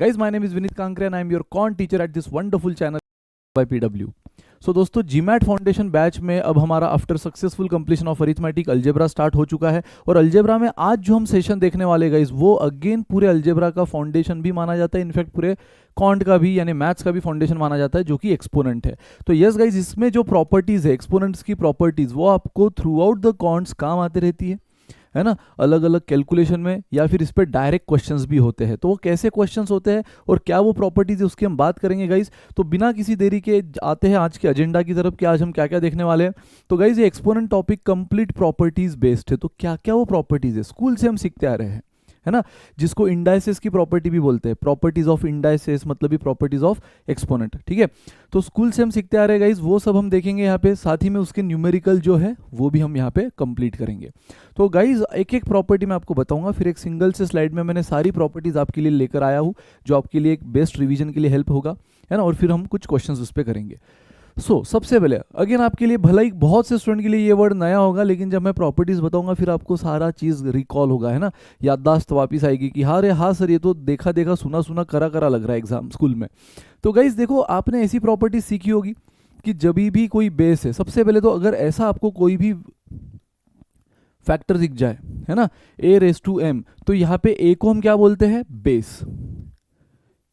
Guys, my name is Vinit Kankre and I am your Quant teacher at this wonderful channel by PW. सो दोस्तों GMAT foundation batch में अब हमारा after successful completion of arithmetic algebra start हो चुका है और algebra में आज जो हम सेशन देखने वाले गाइस वो अगेन पूरे अलजेब्रा का फाउंडेशन भी माना जाता है, इनफैक्ट पूरे क्वांट का भी यानी मैथ्स का भी फाउंडेशन माना जाता है जो कि एक्सपोनेंट है। तो यस गाइस, इसमें जो प्रॉपर्टीज है एक्सपोनेंट्स की प्रॉपर्टीज वो आपको थ्रू आउट द क्वांट्स काम आती रहती है ना, अलग अलग कैलकुलेशन में या फिर इस पर डायरेक्ट क्वेश्चंस भी होते हैं। तो वो कैसे क्वेश्चंस होते हैं और क्या वो प्रॉपर्टीज है उसकी हम बात करेंगे गाइज। तो बिना किसी देरी के आते हैं आज के एजेंडा की तरफ कि आज हम क्या क्या देखने वाले हैं। तो गाइज ये exponent topic complete properties based है। तो क्या क्या वो प्रॉपर्टीज है स्कूल से हम सीखते आ रहे हैं, है ना, जिसको इंडाइसेस की प्रॉपर्टी भी बोलते हैं, प्रॉपर्टीज ऑफ इंडाइसेस मतलब भी प्रॉपर्टीज ऑफ एक्सपोनेंट। ठीक है, तो स्कूल से हम सीखते आ रहे हैं गाइज, वो सब हम देखेंगे यहाँ पे, साथ ही में उसके न्यूमेरिकल जो है वो भी हम यहाँ पे कंप्लीट करेंगे। तो गाइज एक एक प्रॉपर्टी मैं आपको बताऊंगा, फिर एक सिंगल से स्लाइड में मैंने सारी प्रॉपर्टीज आपके लिए लेकर आया हूँ जो आपके लिए एक बेस्ट रिवीजन के लिए हेल्प होगा, है ना, और फिर हम कुछ क्वेश्चन उस पर करेंगे। सबसे पहले अगेन आपके लिए भला ही बहुत से स्टूडेंट के लिए ये वर्ड नया होगा, लेकिन जब मैं प्रॉपर्टीज बताऊंगा फिर आपको सारा चीज़ रिकॉल होगा, है ना, याददाश्त वापस आएगी कि हाँ रे हाँ सर ये तो देखा देखा सुना सुना करा करा लग रहा है एग्जाम स्कूल में। तो गाइज देखो, आपने ऐसी प्रॉपर्टीज सीखी होगी कि जब भी कोई बेस है, सबसे पहले तो अगर ऐसा आपको कोई भी फैक्टर दिख जाए, है ना, a⁻m, तो यहाँ पे a को हम क्या बोलते हैं, बेस।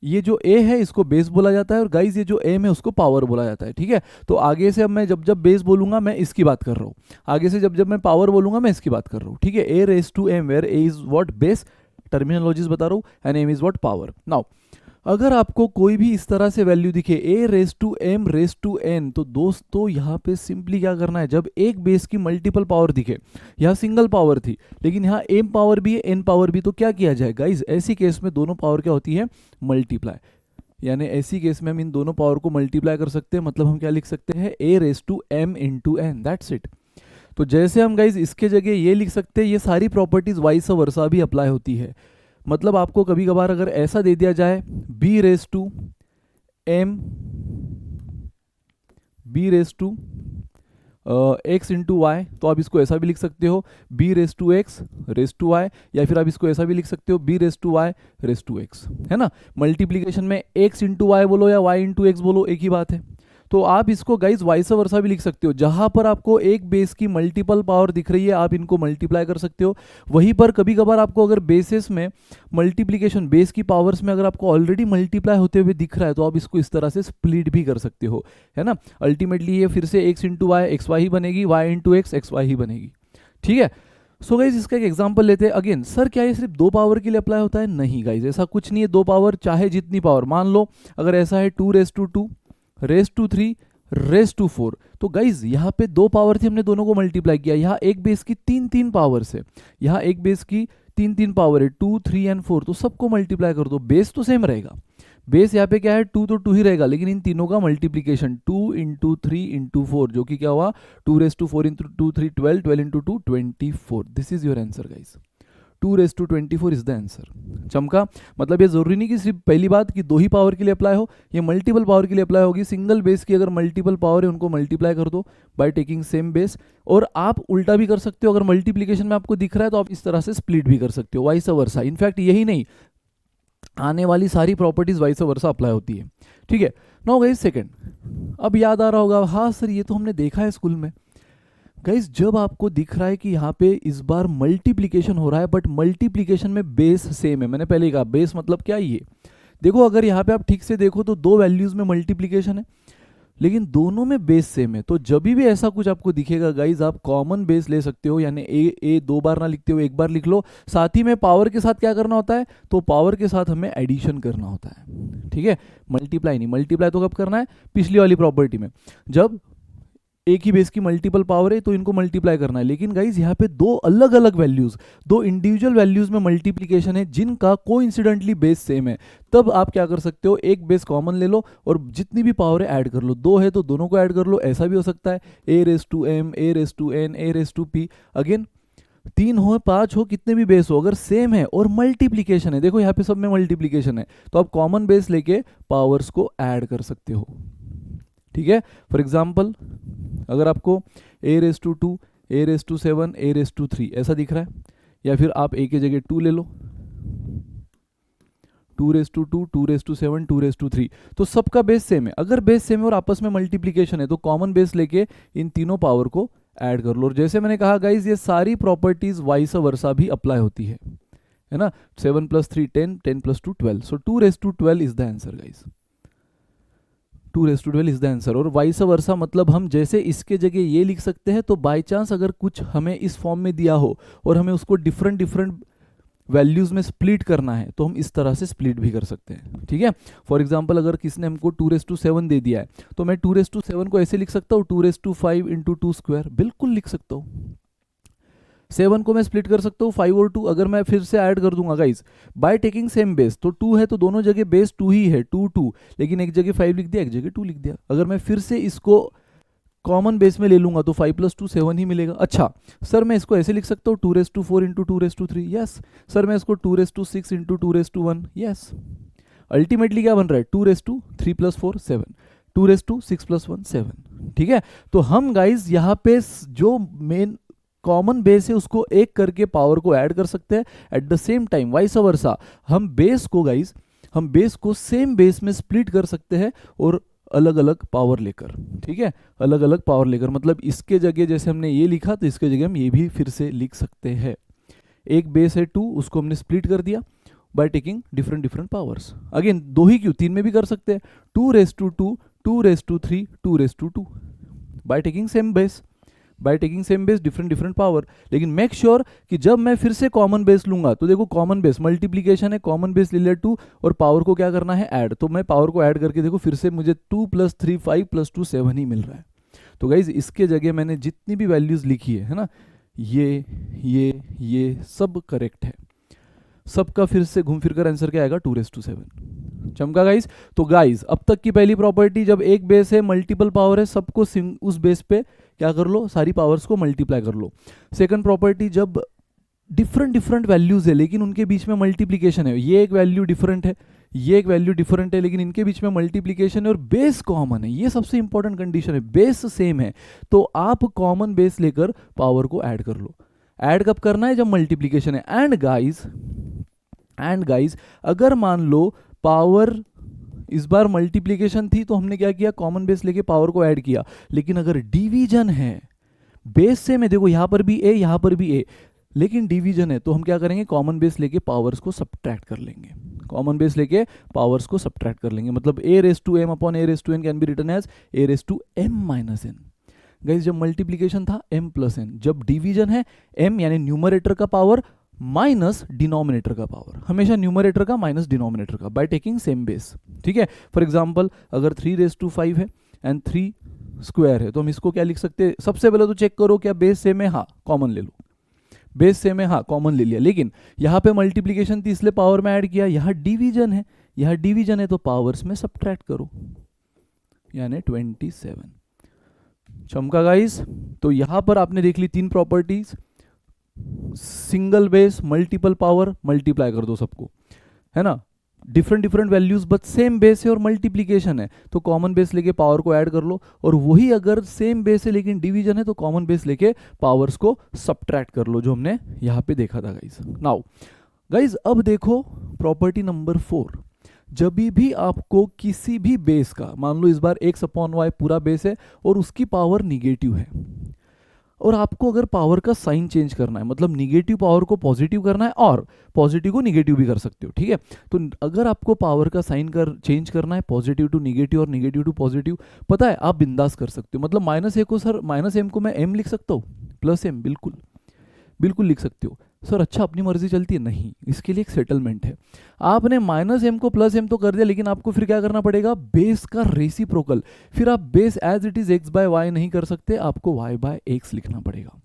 ये जो a है इसको बेस बोला जाता है और गाइज ये जो m है उसको पावर बोला जाता है। ठीक है, तो आगे से अब मैं जब जब बेस बोलूंगा मैं इसकी बात कर रहा हूँ, आगे से जब जब मैं पावर बोलूंगा मैं इसकी बात कर रहा हूँ। ठीक है, a⁻m where a is what, base, terminologies बता रहा हूँ, and m is what, power. Now अगर आपको कोई भी इस तरह से वैल्यू दिखे a⁻m⁻n, तो दोस्तों यहाँ पे सिंपली क्या करना है, जब एक बेस की मल्टीपल पावर दिखे, यहाँ सिंगल पावर थी लेकिन यहाँ m पावर भी है n पावर भी, तो क्या किया जाए गाइज, ऐसी केस में दोनों पावर क्या होती है, मल्टीप्लाई। यानी ऐसी केस में हम इन दोनों पावर को मल्टीप्लाई कर सकते हैं, मतलब हम क्या लिख सकते हैं, a⁻m⁻n, दैट्स इट। तो जैसे हम गाइज इसके जगह ये लिख सकते हैं, ये सारी प्रॉपर्टीज वाइस वर्सा भी अप्लाई होती है। मतलब आपको कभी कभार अगर ऐसा दे दिया जाए x इंटू वाई, तो आप इसको ऐसा भी लिख सकते हो b⁻x⁻y, या फिर आप इसको ऐसा भी लिख सकते हो b⁻y⁻x, है ना। मल्टीप्लीकेशन में x इंटू वाई बोलो या y इंटू एक्स बोलो एक ही बात है। तो आप इसको गाइज वाइस वर्सा भी लिख सकते हो, जहां पर आपको एक बेस की मल्टीपल पावर दिख रही है आप इनको मल्टीप्लाई कर सकते हो। वहीं पर कभी कभार आपको अगर बेसिस में मल्टीप्लिकेशन, बेस की पावर्स में अगर आपको ऑलरेडी मल्टीप्लाई होते हुए दिख रहा है तो आप इसको इस तरह से स्प्लिट भी कर सकते हो, है ना। अल्टीमेटली ये फिर से x into Y X Y ही बनेगी, y into X X Y ही बनेगी। ठीक है, सो गाइज इसका एक एग्जांपल लेते हैं। अगेन सर क्या ये सिर्फ दो पावर के लिए अप्लाई होता है, नहीं गाइज ऐसा कुछ नहीं है। दो पावर चाहे जितनी पावर, मान लो अगर ऐसा है 2⁻², raised to 4, तो गाइज यहाँ पे दो पावर थी, हमने दोनों को मल्टीप्लाई किया। यहाँ एक बेस की तीन तीन पावर्स है, यहाँ एक बेस की तीन तीन पावर है, 2, 3 एंड 4, तो सबको मल्टीप्लाई कर दो, बेस तो सेम रहेगा। बेस यहाँ पे क्या है, 2 तो 2 ही रहेगा, लेकिन इन तीनों का मल्टीप्लीकेशन 2 इंटू 3 इंटू 4, जो कि क्या हुआ 2⁻4 into 2 3 12, 12 into 2 24। This is your answer guys, 2⁻24 is the answer. चमका, मतलब ये जरूरी नहीं कि सिर्फ पहली बात कि दो ही पावर के लिए अप्लाई हो, ये मल्टीपल पावर के लिए अप्लाई होगी। सिंगल बेस की अगर मल्टीपल पावर है उनको मल्टीप्लाई कर दो बाय टेकिंग सेम बेस, और आप उल्टा भी कर सकते हो, अगर मल्टीप्लीकेशन में आपको दिख रहा है तो आप इस तरह से स्प्लिट भी कर सकते हो, वाइस वर्सा। इनफैक्ट यही नहीं, आने वाली सारी प्रॉपर्टीज वाइस वर्सा अप्लाई होती है। ठीक है, नाउ गाइस सेकंड, अब याद आ रहा होगा, हाँ सर ये तो हमने देखा है स्कूल में। गाइज जब आपको दिख रहा है कि यहाँ पे इस बार मल्टीप्लिकेशन हो रहा है बट मल्टीप्लिकेशन में बेस सेम है, मैंने पहले ही कहा बेस मतलब क्या, ये देखो अगर यहाँ पे आप ठीक से देखो तो दो वैल्यूज में मल्टीप्लिकेशन है लेकिन दोनों में बेस सेम है। तो जब भी ऐसा कुछ आपको दिखेगा गाइज आप कॉमन बेस ले सकते हो, यानी ए दो बार ना लिखते हो एक बार लिख लो। साथ ही में पावर के साथ क्या करना होता है, तो पावर के साथ हमें एडिशन करना होता है। ठीक है, मल्टीप्लाई नहीं, मल्टीप्लाई तो कब करना है, पिछली वाली प्रॉपर्टी में, जब एक ही बेस की मल्टीपल पावर है तो इनको मल्टीप्लाई करना है। लेकिन गाइज यहाँ पे दो अलग अलग वैल्यूज, दो इंडिविजुअल वैल्यूज में मल्टीप्लिकेशन है जिनका कोइंसिडेंटली बेस सेम है, तब आप क्या कर सकते हो, एक बेस कॉमन ले लो और जितनी भी पावर है ऐड कर लो। दो है तो दोनों को ऐड कर लो, ऐसा भी हो सकता है a⁻m, a⁻n, a⁻p। अगेन 3 हो 5 हो कितने भी बेस हो, अगर सेम है और मल्टीप्लिकेशन है, देखो यहाँ पे सब में मल्टीप्लिकेशन है, तो आप कॉमन बेस लेके पावर्स को ऐड कर सकते हो। ठीक है, फॉर एग्जाम्पल अगर आपको a⁻2, a⁻7, a⁻3 ऐसा दिख रहा है, या फिर आप a की जगह 2 ले लो, 2^2, 2^7, 2^3, तो सबका बेस सेम है। अगर बेस सेम है और आपस में मल्टीप्लीकेशन है तो कॉमन बेस लेके इन तीनों पावर को ऐड कर लो। और जैसे मैंने कहा गाइज, ये सारी प्रॉपर्टीज वाइस वर्सा भी अप्लाई होती है ना। 7 + 3 10, 10 + 2 12, सो 2^12 is the answer guys. 2^12 is the answer. और वाइस वर्सा मतलब हम जैसे इसके जगह ये लिख सकते हैं, तो बाय चांस अगर कुछ हमें इस फॉर्म में दिया हो और हमें उसको डिफरेंट डिफरेंट वैल्यूज में स्प्लिट करना है तो हम इस तरह से स्प्लिट भी कर सकते हैं, ठीक है। फॉर एग्जांपल अगर किसने हमको 2^7 दे दिया है तो मैं 2^7 को ऐसे लिख सकता हूँ 2^5 × 2², बिल्कुल लिख सकता हूँ। 7 को मैं स्प्लिट कर सकता हूँ 5 और 2। अगर मैं फिर से ऐड कर दूंगा guys bye taking same base, तो 2 है तो दोनों जगह बेस 2 ही है, 2 2, लेकिन एक जगह 5 लिख दिया, एक जगह 2 लिख दिया। अगर मैं फिर से इसको कॉमन बेस में ले लूंगा तो 5 + 2 7 ही मिलेगा। अच्छा सर मैं इसको ऐसे लिख सकता हूँ 2^4 × 2^3, यस। सर मैं इसको 2^6 × 2^1, यस। अल्टीमेटली क्या बन रहा है 2^3 + 4 7, 2^6 + 1 7, ठीक है। तो हम गाइज यहाँ पे जो मेन कॉमन बेस है उसको एक करके पावर को ऐड कर सकते हैं। At the same time vice versa हम बेस को गाइज हम बेस को सेम बेस में स्प्लिट कर सकते हैं और अलग अलग पावर लेकर, ठीक है, अलग अलग पावर लेकर। मतलब इसके जगह जैसे हमने ये लिखा तो इसके जगह हम ये भी फिर से लिख सकते हैं। एक बेस है 2, उसको हमने स्प्लिट कर दिया by taking different different powers. Again 2 ही क्यों, 3 में भी कर सकते हैं, 2^2, 2^3, 2^2 bye taking same base, bye taking same base different different power. लेकिन मेक श्योर कि जब मैं फिर से कॉमन बेस लूंगा तो देखो कॉमन बेस मल्टीप्लीकेशन है, कॉमन बेस ले लिया 2 और पावर को क्या करना है ऐड, तो मैं पावर को ऐड करके देखो फिर से मुझे 2 + 3 5 + 2 7 ही मिल रहा है। तो गाइज इसके जगह मैंने जितनी भी वैल्यूज लिखी है ना, ये सब करेक्ट है, सबका फिर से घूम फिर कर आंसर क्या आएगा 2^7। चमका गाइज। तो गाइज अब तक की पहली प्रॉपर्टी, जब एक बेस है मल्टीपल पावर है सबको उस बेस पे क्या कर लो, सारी पावर्स को मल्टीप्लाई कर लो। सेकंड प्रॉपर्टी, जब डिफरेंट डिफरेंट वैल्यूज है लेकिन उनके बीच में मल्टीप्लीकेशन है, ये एक वैल्यू डिफरेंट है, ये एक वैल्यू डिफरेंट है, लेकिन इनके बीच में मल्टीप्लीकेशन है और बेस कॉमन है, ये सबसे इंपॉर्टेंट कंडीशन है, बेस सेम है, तो आप कॉमन बेस लेकर पावर को ऐड कर लो। ऐड कब करना है, जब मल्टीप्लीकेशन है। एंड गाइज अगर मान लो पावर इस बार मल्टीप्लीकेशन थी तो हमने क्या किया, कॉमन बेस लेके पावर को ऐड किया, लेकिन अगर डिवीजन है, बेस सेम है, देखो यहां पर भी ए यहां पर भी ए, लेकिन डिवीजन है तो हम क्या करेंगे, कॉमन बेस लेके पावर्स को सब्ट्रैक्ट कर लेंगे, कॉमन बेस लेके पावर्स को सब्ट्रैक्ट कर लेंगे। मतलब a⁻m/a⁻n can be written as a⁻m-n। Guys जब मल्टीप्लीकेशन था m+n, जब डिवीजन है m यानी न्यूमरेटर का पावर माइनस डिनोमिनेटर का पावर, हमेशा न्यूमरेटर का माइनस डिनोमिनेटर का, बाय टेकिंग सेम बेस, ठीक है। फॉर एग्जांपल अगर 3^5 है एंड 3² है तो हम इसको क्या लिख सकते हैं, सबसे पहले तो चेक करो क्या बेस सेम है, हाँ कॉमन ले लो, बेस सेम है, हाँ कॉमन ले लिया, लेकिन यहाँ पे मल्टीप्लीकेशन थी इसलिए पावर में ऐड किया, यहाँ डिवीजन है तो पावर्स में सब्ट्रैक्ट करो, यानी 27। चमका गाइस। तो यहां पर आपने देख ली 3 properties, single base multiple power, multiply कर दो सबको, है ना, different different values but same base है और मल्टीप्लीकेशन है तो कॉमन बेस लेके पावर को ऐड कर लो, और वही अगर सेम बेस है लेकिन डिवीजन है तो कॉमन बेस लेके पावर्स को सब्ट्रैक्ट कर लो, जो हमने यहाँ पे देखा था गाइस। नाउ गाइस अब देखो प्रॉपर्टी नंबर 4, जब भी आपको किसी भी बेस का, मान लो इस बार x/y पूरा बेस है और उसकी पावर निगेटिव है, और आपको अगर पावर का साइन चेंज करना है, मतलब निगेटिव पावर को पॉजिटिव करना है और पॉजिटिव को निगेटिव भी कर सकते हो, ठीक है। तो अगर आपको पावर का साइन चेंज करना है, पॉजिटिव टू निगेटिव और निगेटिव टू पॉजिटिव, पता है आप बिंदास कर सकते हो। मतलब -a को सर -m को मैं m लिख सकता हूँ, +m, बिल्कुल लिख सकते हो। सर अच्छा अपनी मर्जी चलती है, नहीं, इसके लिए एक सेटलमेंट है। आपने -m को +m तो कर दिया, लेकिन आपको फिर क्या करना पड़ेगा, बेस का रेसिप्रोकल, फिर आप base as it is x/y नहीं कर सकते, आपको y/x लिखना पड़ेगा।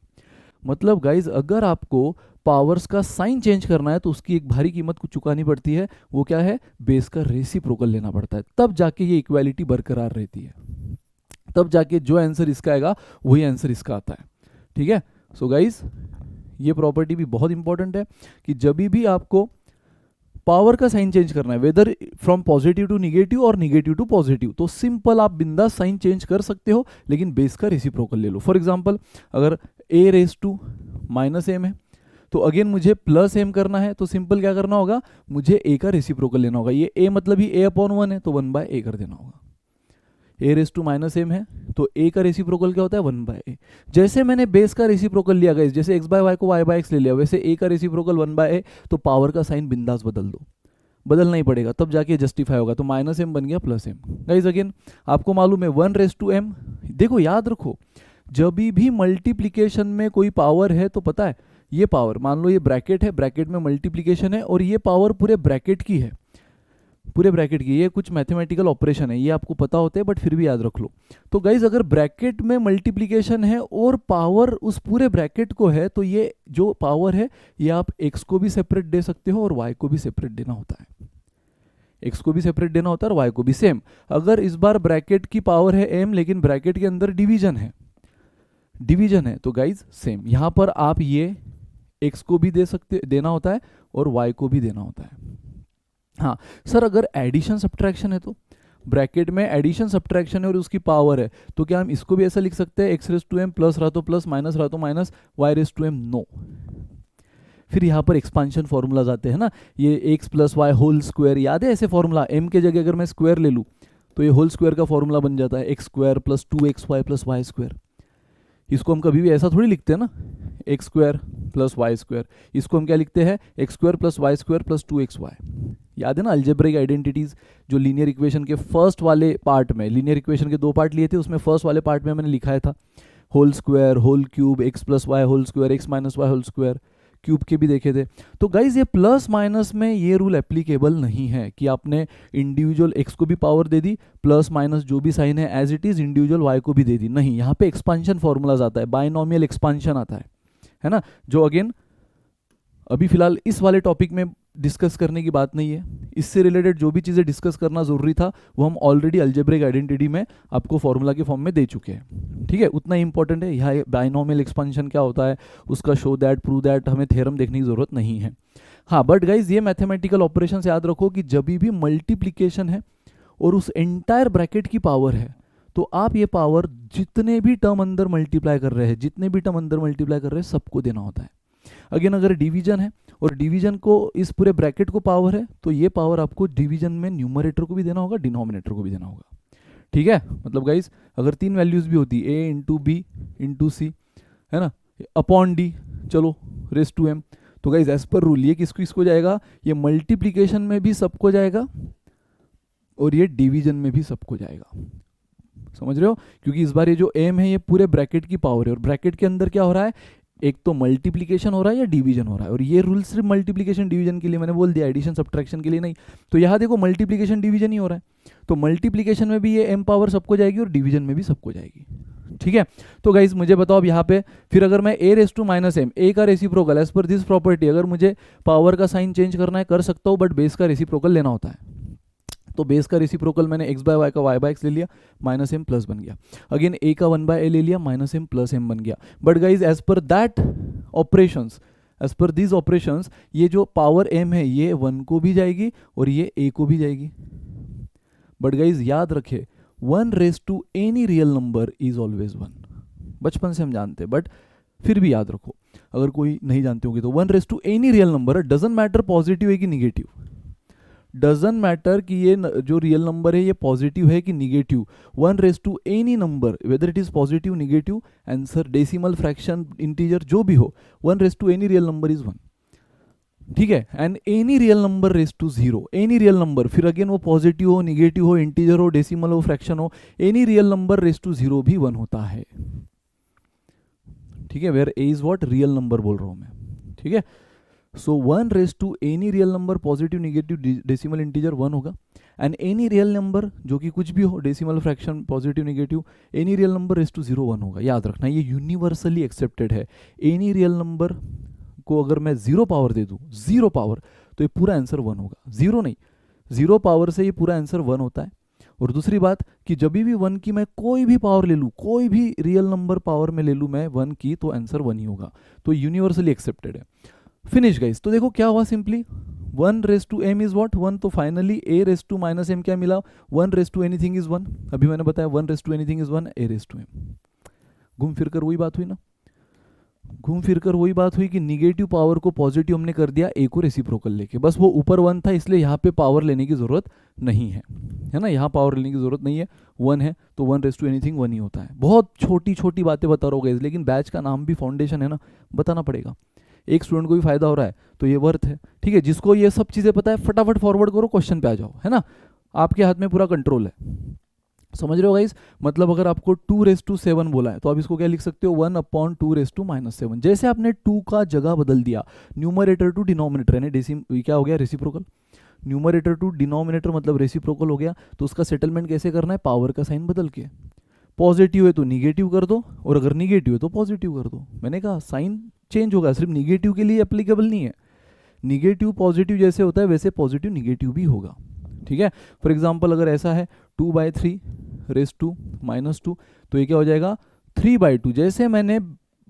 मतलब गाइज अगर आपको पावर्स का साइन चेंज करना है तो उसकी एक भारी कीमत को चुकानी पड़ती है, वो क्या है, बेस का रेसिप्रोकल लेना पड़ता है, तब जाके ये इक्वालिटी बरकरार रहती है, तब जाके जो आंसर इसका आएगा वही आंसर इसका आता है, ठीक है। सो गाइज ये प्रॉपर्टी भी बहुत इंपॉर्टेंट है कि जब भी आपको पावर का साइन चेंज करना है, whether from positive to negative और निगेटिव टू पॉजिटिव, तो सिंपल आप बिंदास साइन चेंज कर सकते हो, लेकिन बेस का रेसिप्रोकल ले लो। फॉर एग्जांपल अगर a⁻m है तो अगेन मुझे प्लस एम करना है, तो सिंपल क्या करना होगा, मुझे ए का रेसिप्रोकल लेना होगा। ये ए मतलब ही ए अपॉन 1 है, तो 1/a कर देना होगा। ए रेस टू माइनस एम है, तो ए का रेसिप्रोकल क्या होता है, 1/a। जैसे मैंने बेस का रेसिप्रोकल लिया गाइस, जैसे x/y को y/x ले लिया, वैसे ए का रेसिप्रोकल 1/a, तो पावर का साइन बिंदास बदल दो, बदलना ही पड़ेगा तब जाके जस्टिफाई होगा। तो माइनस एम बन गया प्लस एम। गाइस अगेन आपको मालूम है 1/m, देखो याद रखो, जब भी मल्टीप्लीकेशन में कोई पावर है तो पता है ये पावर, मान लो ये ब्रैकेट है, ब्रैकेट में मल्टीप्लीकेशन है और ये पावर पूरे ब्रैकेट की है, पूरे ब्रैकेट की, ये कुछ मैथमेटिकल ऑपरेशन है, ये आपको पता होता है बट फिर भी याद रख लो। तो गाइज अगर ब्रैकेट में मल्टीप्लीकेशन है और पावर उस पूरे ब्रैकेट को है, तो ये जो पावर है ये आप x को भी सेपरेट दे सकते हो और y को भी सेपरेट देना होता है, x को भी सेपरेट देना होता है और y को भी सेम। अगर इस बार ब्रैकेट की पावर है m लेकिन ब्रैकेट के अंदर डिवीजन है, तो गाइज सेम यहाँ पर आप ये x को भी देना होता है और y को भी देना होता है। हाँ सर अगर एडिशन सब्ट्रैक्शन है, तो ब्रैकेट में एडिशन सब्ट्रैक्शन है और उसकी पावर है, तो क्या हम इसको भी ऐसा लिख सकते हैं, x⁻m प्लस रहा तो प्लस, माइनस रहा तो माइनस, y⁻m नो। फिर यहाँ पर एक्सपांशन फॉर्मूलाज आते हैं ना, ये x + y होल स्क्वायर, याद है ऐसे फॉर्मूला, m के जगह अगर मैं स्क्वायर ले लूँ तो ये होल स्क्वायर का फॉर्मूला बन जाता है, x² + 2xy + y²। इसको हम कभी भी ऐसा थोड़ी लिखते हैं ना, x² + y², इसको हम क्या लिखते हैं, x² + y² + 2xy। याद है ना अलजेब्रिक आइडेंटिटीज, जो लीनियर इक्वेशन के फर्स्ट वाले पार्ट में, लीनियर इक्वेशन के 2 पार्ट लिए थे, उसमें फर्स्ट वाले पार्ट में मैंने लिखाया था whole square, whole cube, x + y whole square, x - y whole square, cube के भी देखे थे। तो गाइज ये प्लस माइनस में ये रूल एप्लीकेबल नहीं है कि आपने इंडिविजुअल x को भी पावर दे दी, प्लस माइनस जो भी साइन है as it is individual y को भी दे दी, नहीं, यहाँ पे एक्सपांशन फॉर्मूलाज आता है, बाइनोमियल एक्सपांशन आता है ना, जो अगेन अभी फिलहाल इस वाले टॉपिक में डिस्कस करने की बात नहीं है। इससे रिलेटेड जो भी चीज़ें डिस्कस करना ज़रूरी था वो हम ऑलरेडी अलजेब्रिक आइडेंटिटी में आपको फॉर्मूला के फॉर्म में दे चुके हैं, ठीक है, उतना ही इंपॉर्टेंट है। यहाँ बाइनोमियल एक्सपांशन क्या होता है, उसका शो दैट, प्रूव दैट, हमें थ्योरम देखने की ज़रूरत नहीं है। हाँ बट गाइज ये मैथमेटिकल ऑपरेशन याद रखो कि जब भी मल्टीप्लीकेशन है और उस एंटायर ब्रैकेट की पावर है, तो आप ये पावर जितने भी टर्म अंदर मल्टीप्लाई कर रहे हैं सबको देना होता है। अगेन अगर डिवीजन है और डिवीजन को इस पूरे ब्रैकेट को पावर है, तो ये पावर आपको डिवीजन में न्यूमरेटर को भी देना होगा, डिनोमिनेटर को भी देना होगा, ठीक है। मतलब गाइस अगर 3 वैल्यूज भी होती a × b × c है ना, अपॉन d, चलो रेस टू m, तो गाइस एज पर रूल ये किसको जाएगा, ये मल्टीप्लीकेशन में भी सबको जाएगा और ये डिवीजन में भी सबको जाएगा, समझ रहे हो, क्योंकि इस बार ये जो m है ये पूरे ब्रैकेट की पावर है और ब्रैकेट के अंदर क्या हो रहा है, एक तो मल्टीप्लिकेशन हो रहा है या डिवीजन हो रहा है, और ये रूल सिर्फ मल्टीप्लिकेशन डिवीजन के लिए मैंने बोल दिया, एडिशन सब्ट्रैक्शन के लिए नहीं। तो यहाँ देखो मल्टीप्लिकेशन डिवीजन ही हो रहा है, तो मल्टीप्लिकेशन में भी ये m पावर सबको जाएगी और डिवीजन में भी सबको जाएगी, ठीक है। तो गाइज मुझे बताओ अब यहाँ पे फिर अगर मैं a⁻m, a का reciprocal as per this property, अगर मुझे पावर का साइन चेंज करना है कर सकता हूँ, बट बेस का रेसिप्रोकल लेना होता है। तो बेस का रेसिप्रोकल मैंने x/y का y/x ले लिया, -m प्लस बन गया। अगेन a का 1/a ले लिया, -m प्लस m बन गया। But guys as per that operations, as per this operations, ये जो पावर m है ये 1 को भी जाएगी और ये a को भी जाएगी। बट गाइज याद रखे 1 any real number is always 1, बचपन से हम जानते हैं, बट फिर भी याद रखो, अगर कोई नहीं जानते होंगे तो 1 any real number, doesn't matter positive है कि निगेटिव, डजंट मैटर कि ये जो रियल नंबर है ये पॉजिटिव है कि negative, 1 any number whether it is positive, negative, answer decimal, fraction, integer जो भी हो, 1 एनी रियल नंबर इज 1, ठीक है। And any real number raise to 0, any real number, फिर अगेन वो पॉजिटिव हो, निगेटिव हो, इंटीजर हो, डेसिमल हो, फ्रैक्शन हो, any real number raise to 0 भी 1 होता है, ठीक है। Where A is what, real number बोल रहा हूं मैं, ठीक है। So 1 any real number, positive, negative, decimal, integer 1 होगा। एंड एनी रियल नंबर जो कि कुछ भी हो, decimal, fraction, positive, negative, any real number raise to 0 1 होगा। याद रखना ये यूनिवर्सली एक्सेप्टेड है। एनी रियल नंबर को अगर मैं 0 पावर दे दूं, 0 पावर, तो ये पूरा आंसर 1 होगा, 0 नहीं, 0 पावर से ये पूरा आंसर 1 होता है। और दूसरी बात कि जब भी 1 की मैं कोई भी पावर ले लूँ, कोई भी रियल नंबर पावर में ले लूँ मैं 1 की, तो आंसर 1 ही होगा, तो यूनिवर्सली एक्सेप्टेड है। Finish guys. तो देखो क्या हुआ, सिंपली 1 इज व्हाट 1, तो फाइनली a⁻m क्या मिला, 1 एनीथिंग इज 1, अभी मैंने बताया 1 एनीथिंग इज 1, a⁻m, घूम फिर कर वही बात हुई ना, घूम फिर कर वही बात हुई कि निगेटिव पावर को पॉजिटिव हमने कर दिया ए को रेसिप्रोकल लेके, बस वो ऊपर 1 था इसलिए यहाँ पे पावर लेने की ज़रूरत नहीं है ना, यहाँ पावर लेने की ज़रूरत नहीं है, 1 है तो 1 रेस टू एनीथिंग 1 ही होता है। बहुत छोटी छोटी बातें बता रहा होगा, लेकिन बैच का नाम भी फाउंडेशन है ना, बताना पड़ेगा, एक स्टूडेंट को भी फायदा हो रहा है तो ये वर्थ है। ठीक है, जिसको ये सब चीज़ें पता है फटाफट फॉरवर्ड करो, क्वेश्चन पे आ जाओ, है ना, आपके हाथ में पूरा कंट्रोल है। समझ रहे हो गाइस? मतलब अगर आपको 2�7 बोला है तो आप इसको क्या लिख सकते हो, 1/2⁻⁻7। जैसे आपने 2 का जगह बदल दिया, न्यूमरेटर टू डिनोमिनेटर, यानी डेसिम क्या हो गया, रेसिप्रोकल। न्यूमरेटर टू डिनोमिनेटर मतलब रेसिप्रोकल हो गया, तो उसका सेटलमेंट कैसे करना है, पावर का साइन बदल के। पॉजिटिव है तो निगेटिव कर दो, और अगर निगेटिव है तो पॉजिटिव कर दो। मैंने कहा साइन चेंज होगा, सिर्फ निगेटिव के लिए एप्लीकेबल नहीं है, निगेटिव पॉजिटिव जैसे होता है वैसे पॉजिटिव निगेटिव भी होगा। ठीक है, फॉर एग्जाम्पल अगर ऐसा है 2/3⁻², तो ये क्या हो जाएगा 3/2। जैसे मैंने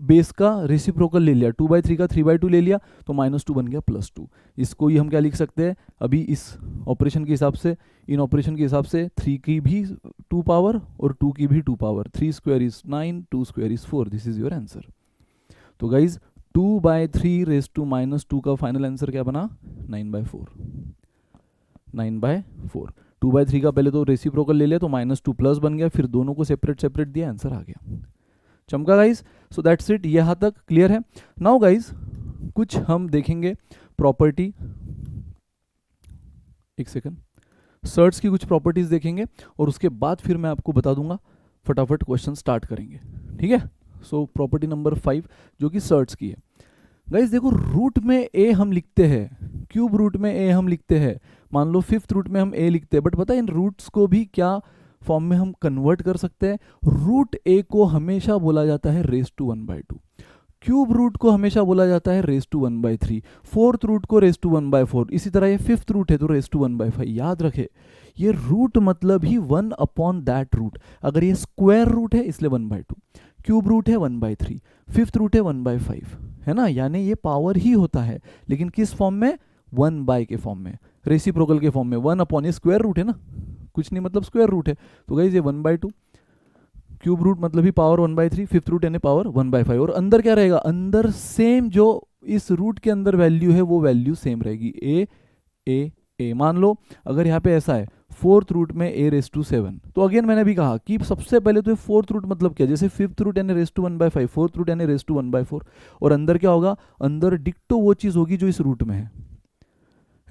बेस का रेसिप्रोकल ले लिया, 2/3 का 3/2 ले लिया तो -2 बन गया +2। इसको ही हम क्या लिख सकते हैं अभी इस ऑपरेशन के हिसाब से, इन ऑपरेशन के हिसाब से 3 की भी 2 पावर और 2 की भी 2 power, 3² is 9, 2² is 4, this is your answer. तो गाइज 2/3⁻² का फाइनल आंसर क्या बना, 9/4। 9/4, 2/3 का पहले तो रेसिप्रोकल ले लिया तो -2 प्लस बन गया, फिर दोनों को सेपरेट सेपरेट दिया, आंसर आ गया। चमका गाइस? सो दैट्स इट, यहाँ तक क्लियर है। नाउ गाइस कुछ हम देखेंगे प्रॉपर्टी, एक सेकंड, सर्ट्स की कुछ प्रॉपर्टीज देखेंगे और उसके बाद फिर मैं आपको बता दूंगा, फटाफट क्वेश्चन स्टार्ट करेंगे। ठीक है, सो प्रॉपर्टी नंबर 5 जो कि सर्ट्स की है। गाइस देखो, रूट में ए हम लिखते हैं, क्यूब रूट में ए हम लिखते हैं, मान लो 5th रूट में हम ए लिखते हैं, बट पता है इन रूट्स को भी क्या फॉर्म में हम कन्वर्ट कर सकते हैं। रूट ए को हमेशा बोला जाता है रेस टू 1/2, क्यूब रूट को हमेशा बोला जाता है रेस टू 1/3, 4th रूट को रेस टू 1/4, इसी तरह ये 5th रूट है तो रेस टू 1/5। याद रखे ये रूट मतलब ही 1/that रूट। अगर ये स्क्वायर रूट है इसलिए 1/2, क्यूब रूट है 1/3, 5th रूट है 1/5, है ना, यानी ये पावर ही होता है, लेकिन किस फॉर्म में, 1/, के फॉर्म में, रेसिप्रोकल के फॉर्म में। 1/, ये स्क्वायर रूट है ना, कुछ नहीं मतलब स्क्वायर रूट है, तो गाइस ये 1/2, क्यूब रूट मतलब ही पावर 1/3, 5th रूट यानी पावर 1/5, और अंदर क्या रहेगा, अंदर सेम जो इस रूट के अंदर वैल्यू है वो वैल्यू सेम रहेगी, ए ए ए। मान लो अगर यहाँ पे ऐसा है 4th रूट में a⁻7, तो अगेन मैंने भी कहा कि सबसे पहले तो 4th रूट मतलब क्या, जैसे 5th रूट यानी रेस टू 1/5, 4th रूट यानी रेस टू 1/4, और अंदर क्या होगा, अंदर डिक्टो वो चीज़ होगी जो इस रूट में है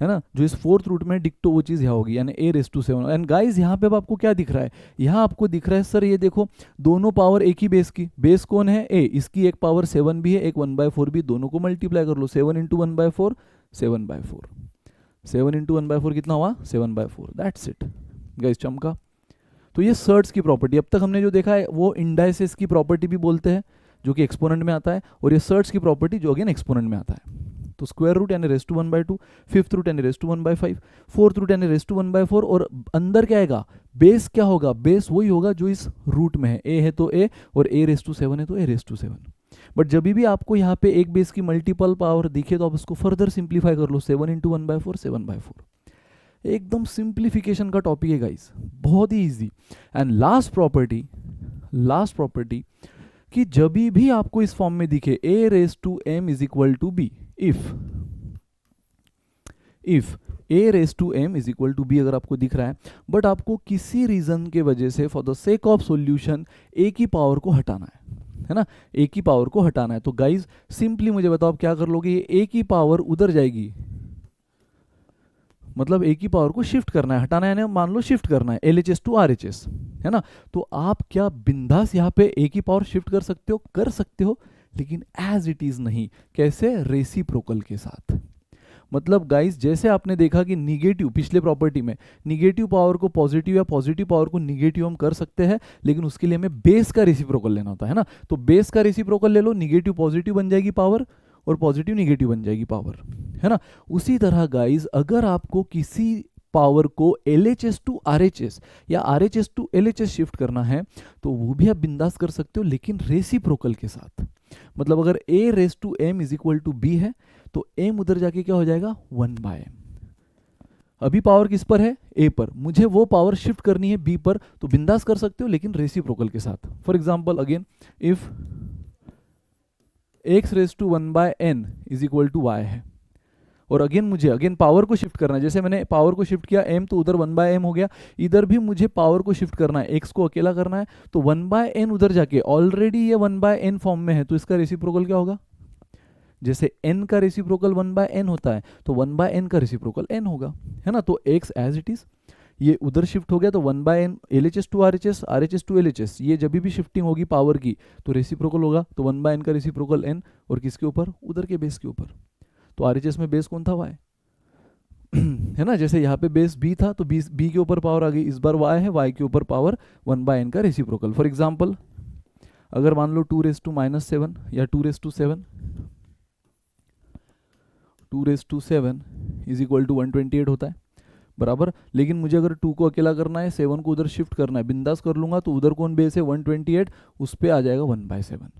ना, जो इस 4th रूट में डिक्टो वो चीज़ यहाँ होगी, यानी a⁻7। एंड गाइज यहाँ पे अब आपको क्या दिख रहा है, यहाँ आपको दिख रहा है सर ये देखो दोनों पावर एक ही बेस की, बेस कौन है a, इसकी एक पावर 7 भी है, एक 1/4 भी, दोनों को मल्टीप्लाई कर लो, 7 × 1/4 7/4, 7 × 1/4 कितना हुआ, 7/4, दैट्स इट गाइस, चमका। तो ये सर्ट्स की प्रॉपर्टी, अब तक हमने जो देखा है वो इंडाइसेस की प्रॉपर्टी भी बोलते हैं जो कि एक्सपोनेंट में आता है, और ये सर्ट्स की प्रॉपर्टी जो अगेन एक्सपोनेंट में आता है। तो स्क्वायर रूट यानी रेस टू 1/2, 5th रूट यानी रेस टू 1/5, 4th रूट यानी रेस टू 1/4, और अंदर क्या आएगा, बेस क्या होगा, बेस वही होगा जो इस रूट में है, a है तो a, और a⁻7 है तो a⁻7। बट जब भी आपको यहाँ पे एक बेस की मल्टीपल पावर दिखे तो आप उसको फर्दर सिंप्लीफाई कर लो, 7 × 1/4 7/4। एकदम सिंप्लीफिकेशन का टॉपिक है गाइस, बहुत ही इजी। एंड लास्ट प्रॉपर्टी कि जब भी आपको इस फॉर्म में दिखे a⁻m = b, if a⁻m = b अगर आपको दिख रहा है, बट आपको किसी रीजन के वजह से for the sake of solution a की पावर को हटाना है ना, a की पावर को हटाना है, तो गाइज सिंपली मुझे बताओ आप क्या कर लोगे, ये a की पावर उधर जाएगी, मतलब a की पावर को शिफ्ट करना है, हटाना है यानी मान लो शिफ्ट करना है, LHS टू RHS, है ना, तो आप क्या बिंदास यहाँ पे a की पावर शिफ्ट कर सकते हो, लेकिन एज इट इज नहीं, कैसे, रेसिप्रोकल के साथ। मतलब गाइस जैसे आपने देखा कि निगेटिव, पिछले प्रॉपर्टी में निगेटिव पावर को पॉजिटिव या पॉजिटिव पावर को निगेटिव हम कर सकते हैं, लेकिन उसके लिए हमें बेस का रेसिप्रोकल लेना होता है ना, तो बेस का रेसिप्रोकल ले लो, निगेटिव पॉजिटिव बन जाएगी पावर और पॉजिटिव निगेटिव बन जाएगी पावर, है ना। उसी तरह गाइस अगर आपको किसी पावर को LHS टू RHS या RHS टू LHS शिफ्ट करना है तो वो भी आप बिंदास कर सकते हो, लेकिन रेसिप्रोकल के साथ। मतलब अगर a⁻m = b है तो m उधर जाके क्या हो जाएगा, 1/m। अभी पावर किस पर है, a पर, मुझे वो पावर शिफ्ट करनी है b पर, तो बिंदास कर सकते हो लेकिन रेसिप्रोकल के साथ। For example again if X raise to 1/n is equal to Y है। और अगेन मुझे अगेन पावर को शिफ्ट करना है, जैसे मैंने पावर को शिफ्ट किया m तो उधर 1/m हो गया, इधर भी मुझे पावर को शिफ्ट करना है, x को अकेला करना है, तो 1/n उधर जाके ऑलरेडी ये 1/n फॉर्म में है, तो इसका रेसिप्रोकल क्या होगा? जैसे n का रेसिप्रोकल 1/n होता है तो 1/n का रेसिप्रोकल n होगा, है ना। तो x एज इट इज ये उधर शिफ्ट हो गया, तो 1/n LHS to RHS, RHS to LHS, ये जब भी शिफ्टिंग होगी पावर की तो रेसिप्रोकल होगा, तो 1/n का रेसिप्रोकल n, और किसके ऊपर? उधर के बेस के ऊपर। तो RHS में बेस कौन था? y है ना। जैसे यहाँ पे बेस b था तो b के ऊपर पावर आ गई, इस बार y है, y के ऊपर पावर 1/n का रेसिप्रोकल। फॉर एग्जाम्पल अगर मान लो 2⁻⁻7 या 2⁻7 इज इक्वल टू 128 होता है बराबर। लेकिन मुझे अगर 2 को अकेला करना है, 7 को उधर शिफ्ट करना है, बिंदास कर लूंगा, तो उधर कौन बेस है? 128, उस पर आ जाएगा 1/7,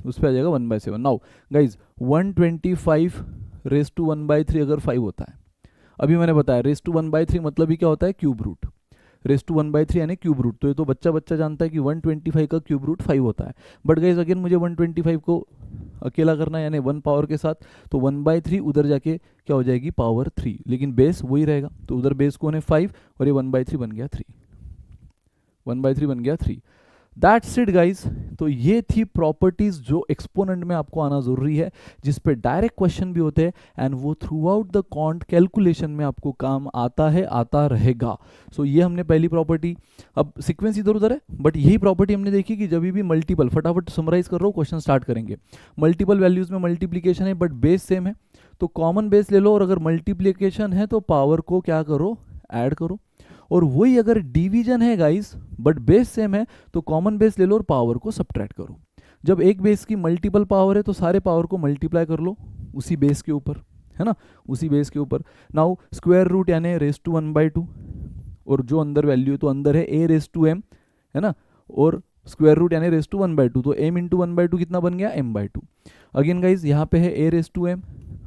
उस पर आ जाएगा 1/7। नाउ गाइज 125 रेस टू 1/3 अगर 5 होता है, अभी मैंने बताया रेस टू 1/3 मतलब ही क्या होता है? Cube root. रेस टू 1/3 यानी क्यूब रूट, तो ये तो बच्चा बच्चा जानता है कि 125 का क्यूब रूट 5 होता है। बट गाइज अगेन मुझे 125 को अकेला करना है यानी 1 पावर के साथ, तो 1/3 उधर जाके क्या हो जाएगी? पावर 3, लेकिन बेस वही रहेगा, तो उधर बेस कौन है? 5, और ये 1/3 बन गया 3, 1/3 बन गया 3। That's it guys. तो ये थी प्रॉपर्टीज जो एक्सपोनेंट में आपको आना जरूरी है, जिस पे डायरेक्ट क्वेश्चन भी होते हैं, एंड वो through out the can't calculation में आपको काम आता है, आता रहेगा। सो ये हमने पहली प्रॉपर्टी, अब सीक्वेंस इधर उधर है, बट यही प्रॉपर्टी हमने देखी कि जब भी मल्टीपल, फटाफट समराइज कर रहा हूँ, क्वेश्चन स्टार्ट करेंगे। मल्टीपल वैल्यूज में मल्टीप्लीकेशन है बट बेस सेम है, तो कॉमन बेस ले लो, और अगर मल्टीप्लीकेशन है तो पावर को क्या करो? ऐड करो। और वही अगर डिवीजन है गाइस बट बेस सेम है, तो कॉमन बेस ले लो और पावर को सब्ट्रैक्ट करो। जब एक बेस की मल्टीपल पावर है तो सारे पावर को मल्टीप्लाई कर लो उसी बेस के ऊपर, है ना, उसी बेस के ऊपर। नाउ स्क्वायर रूट यानी रेस टू 1/2, और जो अंदर वैल्यू तो अंदर है a रेस टू m, है ना, और स्क्वायर रूट यानी रेस टू 1/2, तो m इंटू 1/2 कितना बन गया? m/2। अगेन गाइज यहाँ पे है a raise to m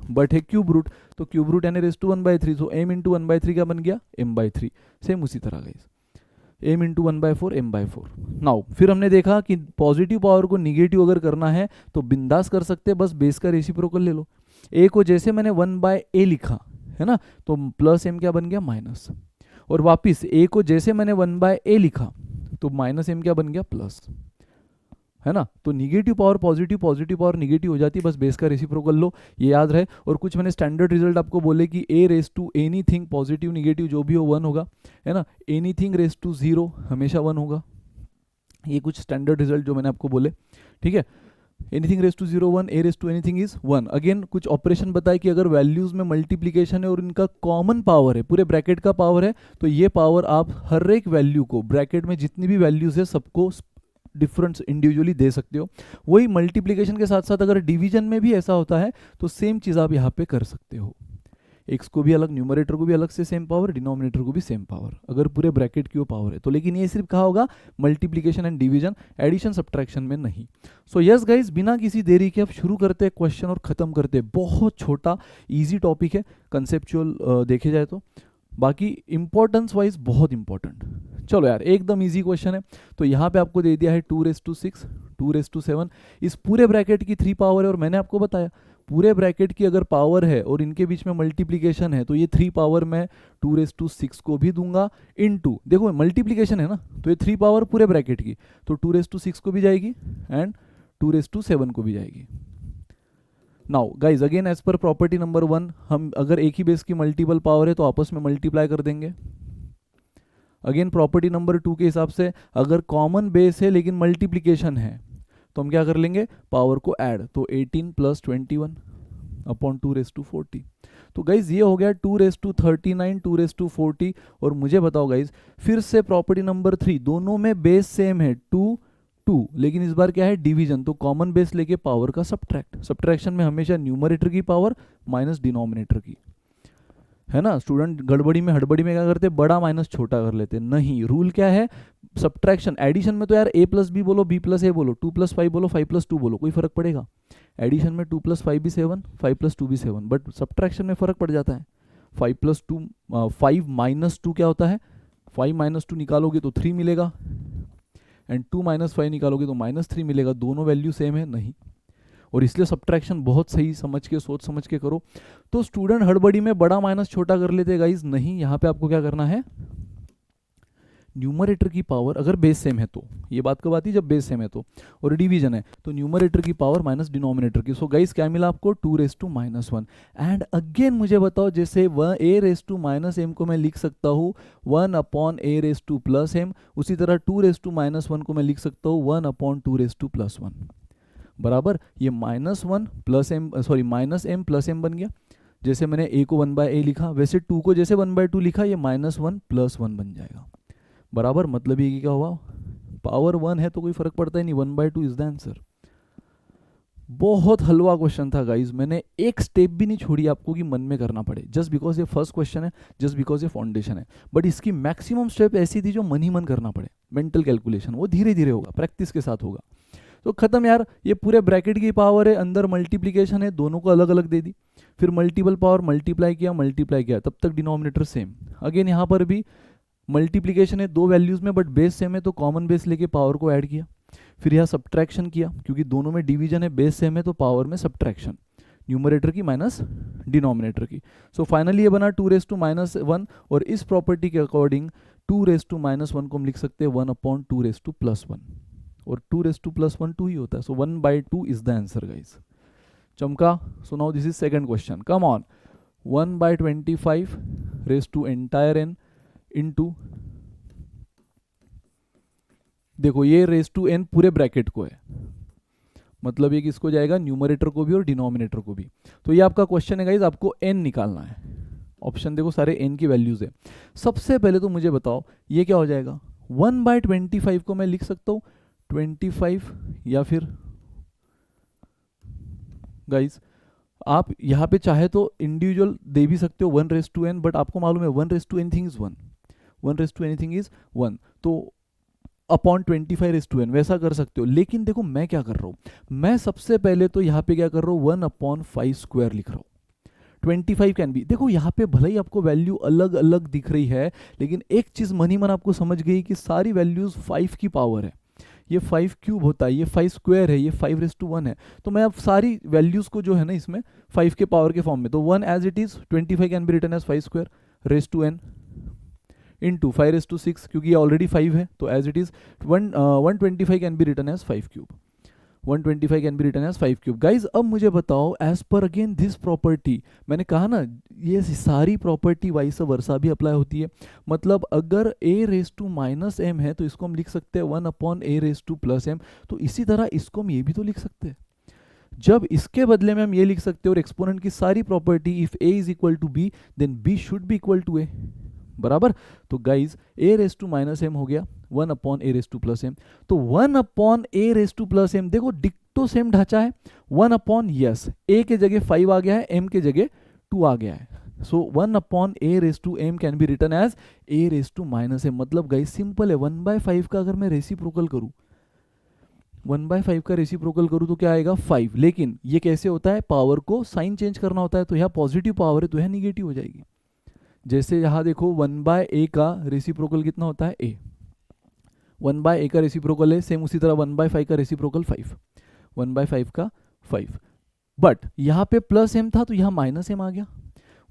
but है क्यूब रूट, तो क्यूब रूट यानी रेस टू 1/3, तो m इंटू 1/3 क्या बन गया? m/3। सेम उसी तरह guys m into 1/4 m/4। Now फिर हमने देखा कि पॉजिटिव पावर को निगेटिव अगर करना है तो बिंदास कर सकते हैं, बस बेस का रेसिप्रोकल ले लो। a को जैसे मैंने 1/a लिखा है ना, तो प्लस m क्या बन गया? माइनस। और वापिस a को जैसे मैंने 1/a लिखा तो माइनस m क्या बन गया? प्लस, है ना। तो negative power positive, positive power negative हो जाती है, बस बेस का रेसिप्रोकल लो, ये याद रहे। और कुछ मैंने स्टैंडर्ड रिजल्ट आपको बोले कि a raise to anything positive negative जो भी हो 1 होगा, है ना। एनीथिंग रेस टू 0 हमेशा 1 होगा, ये कुछ स्टैंडर्ड रिजल्ट जो मैंने आपको बोले, ठीक है। Anything raise to 0 1, a raise to anything is 1। Again कुछ ऑपरेशन बताए कि अगर वैल्यूज में मल्टीप्लीकेशन है और इनका कॉमन पावर है, पूरे ब्रैकेट का पावर है, तो ये पावर आप हर एक वैल्यू को, ब्रैकेट में जितनी भी वैल्यूज है सबको डिफरेंस इंडिविजुअली दे सकते हो। वही मल्टीप्लिकेशन के साथ साथ अगर डिवीजन में भी ऐसा होता है तो सेम चीज़ आप यहाँ पे कर सकते हो, एक्स को भी अलग, न्यूमरेटर को भी अलग से सेम पावर, डिनोमिनेटर को भी सेम पावर, अगर पूरे ब्रैकेट की वो पावर है तो। लेकिन ये सिर्फ कहा होगा multiplication and division, addition subtraction में नहीं। सो यस गाइज, बिना किसी देरी के अब शुरू करते हैं क्वेश्चन और खत्म करते हैं। बहुत छोटा इजी टॉपिक है कंसेप्चुअल देखे जाए तो, बाकी इंपॉर्टेंस वाइज बहुत इंपॉर्टेंट। चलो यार एकदम इजी क्वेश्चन है। तो यहाँ पे आपको दे दिया है 2�6, 2�7, इस पूरे ब्रैकेट की 3 पावर है, और मैंने आपको बताया पूरे ब्रैकेट की अगर पावर है और इनके बीच में मल्टीप्लिकेशन है तो ये 3 पावर मैं 2�6 को भी दूंगा, इनटू, देखो मल्टीप्लिकेशन है ना, तो ये 3 पावर पूरे ब्रैकेट की, तो 2�6 को भी जाएगी एंड 2�7 को भी जाएगी। Now guys again as per property number 1, हम अगर एक ही बेस की मल्टीपल पावर है तो आपस में मल्टीप्लाई कर देंगे। अगेन प्रॉपर्टी नंबर 2 के हिसाब से अगर कॉमन बेस है लेकिन मल्टीप्लिकेशन है तो हम क्या कर लेंगे? पावर को ऐड, तो 18 + 21 अपॉन 2⁻40। तो गाइज ये हो गया 2⁻39, 2⁻40। और मुझे बताओ गाइज, फिर से प्रॉपर्टी नंबर 3, दोनों में बेस सेम है 2 2, लेकिन इस बार क्या है? डिवीजन, तो कॉमन बेस लेके पावर का सब्ट्रैक्ट। सब्ट्रैक्शन में हमेशा न्यूमरेटर की पावर माइनस डिनोमिनेटर की, है ना। स्टूडेंट गड़बड़ी में हड़बड़ी में क्या करते? बड़ा माइनस छोटा कर लेते। नहीं, रूल क्या है? सब्ट्रैक्शन, एडिशन में तो यार a + b बोलो, b + a बोलो, 2 + 5 बोलो, 5 + 2 बोलो, कोई फर्क पड़ेगा? एडिशन में 2 + 5 भी 7, 5 + 2 भी 7, बट सब्ट्रैक्शन में फर्क पड़ जाता है। 5 + 2 5 - 2 क्या होता है? 5 - 2 निकालोगे तो 3 मिलेगा, एंड 2 माइनस 5 निकालोगे तो -3 मिलेगा। दोनों वैल्यू सेम है नहीं, और इसलिए सब्ट्रैक्शन बहुत सही समझ के, सोच समझ के करो। तो स्टूडेंट हड़बड़ी में बड़ा माइनस छोटा कर लेते गाइज, नहीं, यहाँ पे आपको क्या करना है, न्यूमरेटर की पावर अगर बेस सेम है तो, ये बात कब आती है, जब बेस सेम है तो, और डिवीजन है तो न्यूमरेटर की पावर माइनस डिनोमिनेटर की। सो गाइस क्या मिला आपको, 2⁻⁻1। एंड अगेन मुझे बताओ, जैसे a⁻⁻m को मैं लिख सकता हूँ 1/a⁻m, उसी तरह 2⁻1 को मैं लिख सकता हूँ 1/2⁻1 बराबर। ये -1 plus m, sorry -m plus m बन गया। जैसे मैंने a को 1/a लिखा, वैसे 2 को जैसे 1/2 लिखा, ये -1 + 1 बन जाएगा बराबर। मतलब ये क्या हुआ, पावर 1 है तो कोई फर्क पड़ता ही नहीं, 1/2 इज द आंसर। बहुत हलवा क्वेश्चन था गाइज, मैंने एक स्टेप भी नहीं छोड़ी आपको कि मन में करना पड़े, जस्ट बिकॉज ये फर्स्ट क्वेश्चन है, जस्ट बिकॉज ये फाउंडेशन है। बट इसकी मैक्सिमम स्टेप ऐसी थी जो मन ही मन करना पड़े, मेंटल कैलकुलेशन, वो धीरे धीरे होगा, प्रैक्टिस के साथ होगा। तो खत्म यार, ये पूरे ब्रैकेट की पावर है, अंदर मल्टीप्लीकेशन है, दोनों को अलग अलग दे दी, फिर मल्टीपल पावर मल्टीप्लाई किया, तब तक डिनोमिनेटर सेम। अगेन यहाँ पर भी मल्टीप्लीकेशन है दो वैल्यूज में, बट बेस सेम है तो कॉमन बेस लेके पावर को ऐड किया। फिर यहाँ सब्ट्रैक्शन किया, क्योंकि दोनों में डिवीजन है, बेस सेम है तो पावर में सब्ट्रैक्शन, न्यूमरेटर की माइनस डिनोमिनेटर की। सो फाइनली ये बना 2⁻1, और इस प्रॉपर्टी के अकॉर्डिंग 2⁻1 को हम लिख सकते हैं 1/2⁻1, और 2⁻1 2 ही होता है। So 1/2 is the answer guys. चमका। So now this is second question, come on. 1/25 raise to entire n into, देखो ये रेज टू n पूरे ब्रैकेट को है, मतलब ये किसको जाएगा, न्यूमरेटर को भी और डिनोमिनेटर को भी। तो ये आपका क्वेश्चन है गाइज, आपको n निकालना है। ऑप्शन देखो सारे n की वैल्यूज है। सबसे पहले तो मुझे बताओ ये क्या हो जाएगा, 1/25 को मैं लिख सकता हूँ 25, या फिर गाइज आप यहाँ पे चाहे तो इंडिविजुअल दे भी सकते हो 1/n, बट आपको मालूम है 1/anything इज 1, 1/anything इज 1, तो अपॉन 25/n वैसा कर सकते हो। लेकिन देखो मैं क्या कर रहा हूँ, मैं सबसे पहले तो यहाँ पे क्या कर रहा हूँ 1/5² लिख रहा हूँ। 25 कैन बी, देखो यहाँ पे भले ही आपको वैल्यू अलग अलग दिख रही है, लेकिन एक चीज मन ही मन आपको समझ गई कि सारी वैल्यूज 5 की पावर है। ये 5³ होता है, ये 5² है, ये 5/1 है। तो मैं अब सारी वैल्यूज को जो है ना इसमें 5 के पावर के फॉर्म में, तो 1 as it is, 25 can be written as 5² raise to n into 5/6, क्योंकि ये ऑलरेडी 5 है तो as it is 125 can be written as 5³, 125 can be written as 5³ guys. अब मुझे बताओ as per again this property, मैंने कहा ना ये सारी प्रॉपर्टी वाइस वर्सा भी अप्लाई होती है। मतलब अगर a⁻m है तो इसको हम लिख सकते हैं 1/a⁻m, तो इसी तरह इसको हम ये भी तो लिख सकते हैं। जब इसके बदले में हम ये लिख सकते हैं, और एक्सपोनेंट की सारी property, if a is equal to b then b should be equal to a बराबर। तो गाइज a⁻m हो गया 1/a⁻m, तो 1/a⁻m देखो डिक्टो सेम ढांचा है, 1 यस a के जगह 5 आ गया है, m के जगह 2 आ गया है। So 1/a⁻m can be written as a⁻m। मतलब गाइज सिंपल है, 1/5 का अगर मैं रेसिप्रोकल करूं, 1/5 का रेसिप्रोकल करूं तो क्या आएगा 5। लेकिन ये कैसे होता है, पावर को साइन चेंज करना होता है, तो यहाँ पॉजिटिव पावर है तो यहाँ निगेटिव हो जाएगी। जैसे यहाँ देखो 1/a का रेसिप्रोकल कितना होता है a, 1/a का रेसिप्रोकल है, सेम उसी तरह 1/5 का रेसिप्रोकल 5, 1/5 का 5। बट यहाँ पे +m था तो यहाँ -m आ गया,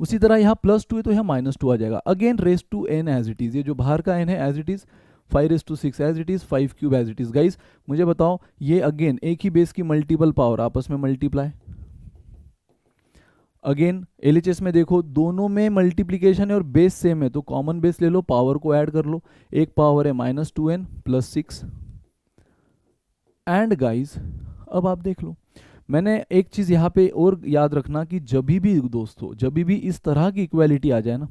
उसी तरह यहाँ +2 है तो यहाँ -2 आ जाएगा। Again raise to n as it is, ये जो बाहर का n है as it is, 5/6 as it is, 5³ as it is. Guys मुझे बताओ ये अगेन एक ही बेस की मल्टीपल पावर आपस में मल्टीप्लाई, अगेन LHS में देखो दोनों में मल्टीप्लीकेशन है और बेस सेम है, तो कॉमन बेस ले लो, पावर को ऐड कर लो, एक पावर है -2n + 6। एंड गाइज अब आप देख लो, मैंने एक चीज यहाँ पे और याद रखना कि जब भी दोस्तों, जब भी इस तरह की इक्वालिटी आ जाए ना,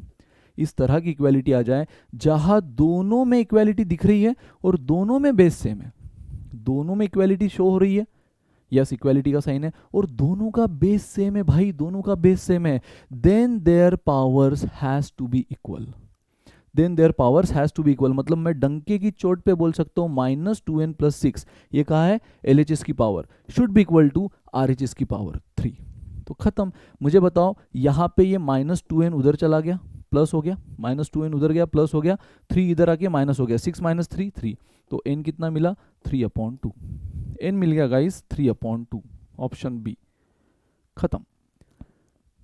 इस तरह की इक्वालिटी आ जाए जहां दोनों में इक्वालिटी दिख रही है और दोनों में बेस सेम है, दोनों में इक्वालिटी शो हो रही है, यस इक्वालिटी का साइन है, और दोनों का बेस सेम है भाई, दोनों का बेस सेम है, then their powers has to be equal, then their powers has to be equal. मतलब मैं डंके की चोट पे बोल सकता हूँ -2n + 6, ये कहा है LHS की power, should be equal to RHS की पावर 3। तो खत्म। मुझे बताओ यहाँ पे ये -2n उधर चला गया, प्लस हो गया, -2n उधर गया प्लस हो गया, 3 इधर आके माइनस हो गया, 6 - 3 3, तो n कितना मिला 3/2, n मिल गया गाइस 3/2, ऑप्शन बी। खत्म,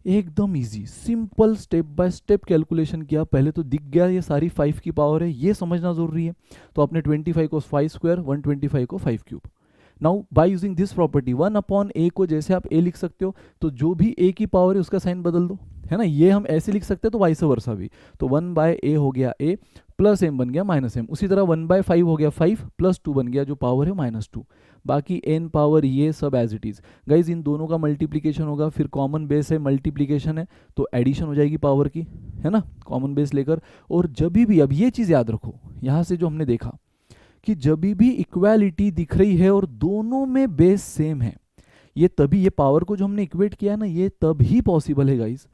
एकदम easy, simple step by step calculation किया। पहले तो दिख गया ये सारी 5 की पावर है, ये समझना जरूरी है। तो आपने 25 को 5 स्क्वायर, 125 को 5 cube. Now by using this property 1/a को जैसे आप a लिख सकते हो, तो जो भी a की पावर है उसका साइन बदल दो, है ना। ये हम ऐसे लिख सकते हैं, तो वाइस वर्सा भी। तो 1/a हो गया a, प्लस m बन गया -m। उसी तरह 1/5 हो गया 5, प्लस 2 बन गया, जो पावर है -2। बाकी n पावर ये सब एज इट इज। गाइज इन दोनों का मल्टीप्लीकेशन होगा, फिर कॉमन बेस है, मल्टीप्लीकेशन है, तो एडिशन हो जाएगी पावर की, है ना, कॉमन बेस लेकर। और जब भी, अब ये चीज़ याद रखो, यहाँ से जो हमने देखा कि जब भी इक्वालिटी दिख रही है और दोनों में बेस सेम है, ये तभी, ये पावर को जो हमने इक्वेट किया है ना, ये तभी पॉसिबल है गाइज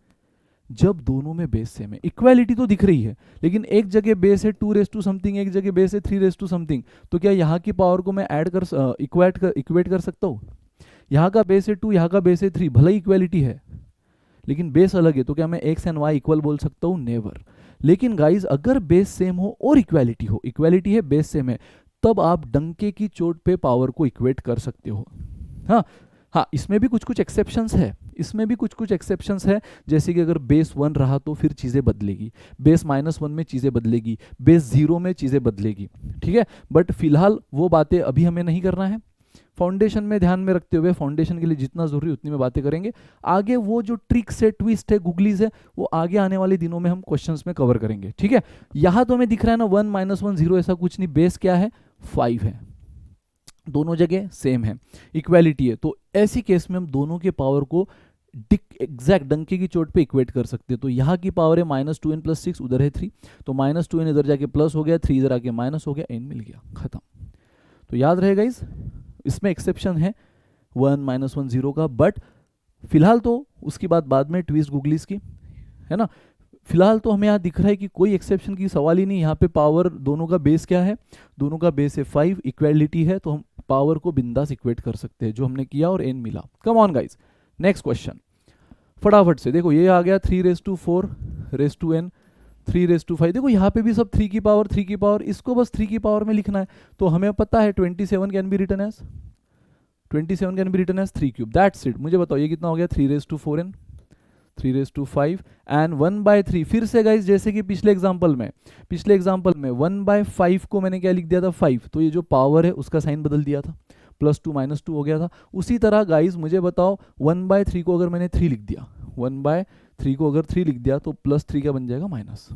जब दोनों में बेस सेम है। इक्वालिटी तो दिख रही है, लेकिन एक जगह बेस है 2 समथिंग, एक जगह बेस है 3 समथिंग, तो क्या यहाँ की पावर को मैं ऐड कर इक्वेट कर सकता हूँ? यहाँ का बेस है 2, यहाँ का बेस है 3, भले ही इक्वालिटी है लेकिन बेस अलग है, तो क्या मैं एक्स एंड वाई इक्वल बोल सकता हूँ? नेवर। लेकिन गाइज अगर बेस सेम हो और इक्वालिटी हो, इक्वालिटी है बेस सेम है, तब आप डंके की चोट पे पावर को इक्वेट कर सकते हो। हाँ हाँ, इसमें भी कुछ कुछ एक्सेप्शंस है, इसमें भी कुछ कुछ एक्सेप्शंस है। जैसे कि अगर बेस 1 रहा तो फिर चीज़ें बदलेगी, बेस -1 में चीज़ें बदलेगी, बेस 0 में चीज़ें बदलेगी, ठीक है। बट फिलहाल वो बातें अभी हमें नहीं करना है। फाउंडेशन में ध्यान में रखते हुए, फाउंडेशन के लिए जितना जरूरी उतनी में बातें करेंगे। आगे वो जो ट्रिक्स है, ट्विस्ट है, गुगलीज है, वो आगे आने वाले दिनों में हम क्वेश्चंस में कवर करेंगे, ठीक है। यहाँ तो हमें दिख रहा है ना 1 -1 0, ऐसा कुछ नहीं। बेस क्या है? 5 है, दोनों जगह सेम है, इक्वालिटी है। तो ऐसी केस में हम दोनों के पावर को एग्जैक्ट डंके की चोट पे इक्वेट कर सकते हैं। तो यहाँ की पावर है -2n + 6, उधर है 3, तो -2n इधर जाके प्लस हो गया, 3 इधर आके माइनस हो गया, n मिल गया, खत्म। तो याद रहेगा इस, इसमें एक्सेप्शन है 1 -1 0 का, बट फिलहाल तो उसकी बात बाद में, ट्विस्ट गुगलीज की, है ना। फिलहाल तो हमें यहाँ दिख रहा है कि कोई एक्सेप्शन की सवाल ही नहीं। यहाँ पे पावर दोनों का बेस क्या है? दोनों का बेस है 5, इक्वालिटी है, तो हम पावर को बिंदास इक्वेट कर सकते हैं, जो हमने किया और n मिला। Come on guys, next question फटाफट से देखो। ये आ गया 3⁴n 3⁵। देखो यहाँ पे भी सब 3 की पावर 3 की पावर, इसको बस 3 की पावर में लिखना है। तो हमें पता है 27 can be written as 3 cube, that's it. मुझे बताओ ये कितना हो गया? 3⁴n 3⁵ and 1/3। फिर से गाइज जैसे कि पिछले एग्जांपल में 1/5 को मैंने क्या लिख दिया था? 5, तो ये जो पावर है उसका साइन बदल दिया था, +2 -2 हो गया था। उसी तरह गाइज मुझे बताओ 1/3 को अगर मैंने 3 लिख दिया, 1/3 को अगर 3 लिख दिया, तो +3 क्या बन जाएगा? माइनस,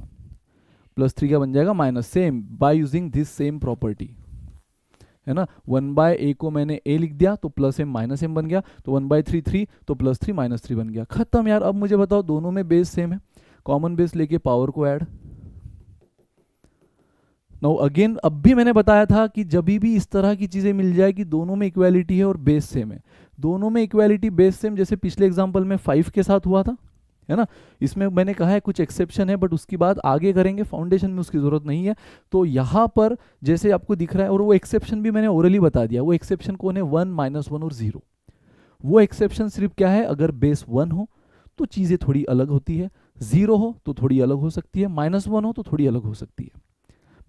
+3 क्या बन जाएगा? Minus. Same by using this same property, है ना। 1/a को मैंने a लिख दिया, तो +m -m बन गया, तो 1/3 3, तो +3 -3 बन गया, खत्म यार। अब मुझे बताओ दोनों में बेस सेम है, कॉमन बेस लेके पावर को ऐड। नाउ अगेन, अब भी मैंने बताया था कि जब भी इस तरह की चीजें मिल जाए कि दोनों में इक्वालिटी है और बेस सेम है, दोनों में इक्वालिटी बेस सेम, जैसे पिछले एग्जांपल में 5 के साथ हुआ था, है ना। इसमें मैंने कहा है कुछ एक्सेप्शन है, बट उसकी बात आगे करेंगे, फाउंडेशन में उसकी जरूरत नहीं है। तो यहाँ पर जैसे आपको दिख रहा है, और वो एक्सेप्शन भी मैंने ओरली बता दिया। वो एक्सेप्शन कौन है? 1 -1 और 0। वो एक्सेप्शन सिर्फ क्या है? अगर बेस 1 हो तो चीज़ें थोड़ी अलग होती है, 0 हो तो थोड़ी अलग हो सकती है, -1 हो तो थोड़ी अलग हो सकती है।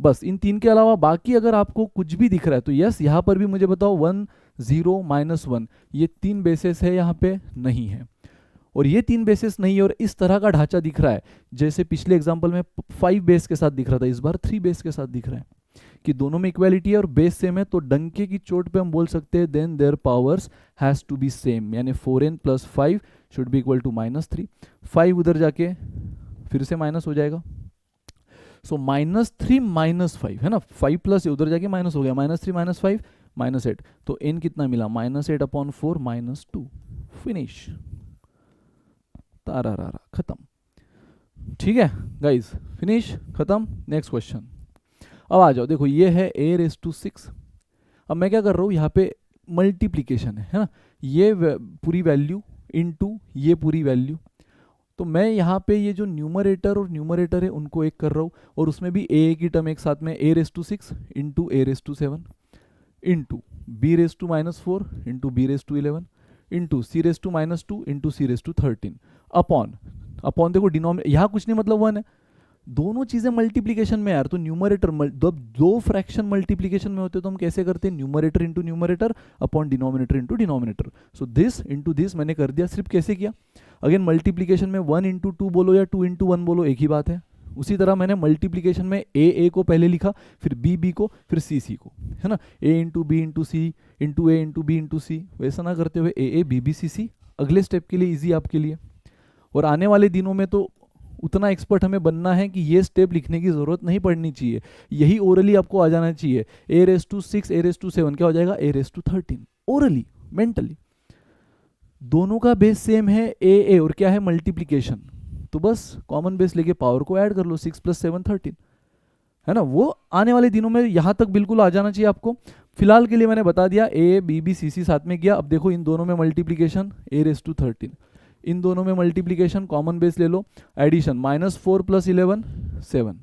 बस इन 3 के अलावा बाकी अगर आपको कुछ भी दिख रहा है तो यस, यहाँ पर भी मुझे बताओ 1 0 -1, ये 3 बेसिस है, यहाँ पे नहीं है। और ये 3 बेसिस नहीं है और इस तरह का ढांचा दिख रहा है, जैसे पिछले एग्जांपल में 5 बेस के साथ दिख रहा था, इस बार 3 बेस के साथ दिख रहा है, कि दोनों में इक्वालिटी है और बेस सेम है। तो डंके की चोट पे हम बोल सकते हैं then their powers has to be same, यानी 4n + 5 should be equal to -3। 5 उधर जाके फिर से माइनस हो जाएगा, सो -3 -5, है ना। 5 प्लस उधर जाके माइनस हो गया, -3 -5 -8, तो n कितना मिला? -8/4 -2, फिनिश, तारा खत्म। ठीक है गाइज, फिनिश, खत्म। नेक्स्ट क्वेश्चन, अब आ जाओ। देखो ये है a⁶। अब मैं क्या कर रहा हूँ, यहाँ पे मल्टीप्लीकेशन है ना, ये पूरी वैल्यू इनटू ये पूरी वैल्यू। तो मैं यहाँ पे ये जो न्यूमरेटर और न्यूमरेटर है उनको एक कर रहा हूँ, और उसमें भी a की टर्म एक साथ में, a⁶ into a⁻7 into b⁻⁻4 into b⁻11 into c⁻2 into c⁻13 upon देखो डिनोमिनेटर यहाँ कुछ नहीं, मतलब 1 है, दोनों चीजें मल्टीप्लीकेशन में यार, तो न्यूमरेटर दो फ्रैक्शन मल्टीप्लीकेशन में होते तो हम कैसे करते हैं, numerator into numerator upon denominator into denominator. So this into this मैंने कर दिया, सिर्फ कैसे किया, अगेन मल्टीप्लीकेशन में 1 इंटू 2 बोलो या 2 इंटू 1 बोलो एक ही बात है। उसी तरह मैंने मल्टीप्लीकेशन में ए को पहले लिखा, फिर बी को, फिर सी को, है ना, ए इंटू बी इंटू सी इंटू ए इंटू बी इंटू सी, वैसा ना करते हुए ए बी सी। अगले स्टेप के लिए इजी आपके लिए, और आने वाले दिनों में तो उतना एक्सपर्ट हमें बनना है कि ये स्टेप लिखने की जरूरत नहीं पड़नी चाहिए, यही ओरली आपको आ जाना चाहिए। A raise to 6 a raise to 7 क्या हो जाएगा, a raise to 13 orally mentally. दोनों का बेस सेम है ए और क्या है मल्टीप्लीकेशन, तो बस कॉमन बेस लेके पावर को ऐड कर लो, 6 + 7 13, है ना। वो आने वाले दिनों में यहां तक बिल्कुल आ जाना चाहिए आपको। फिलहाल के लिए मैंने बता दिया ए बी सी साथ में किया। अब देखो इन दोनों में मल्टीप्लीकेशन ए रेस टू 13, इन दोनों में मल्टीप्लीकेशन कॉमन बेस ले लो, एडिशन -4 + 11 7,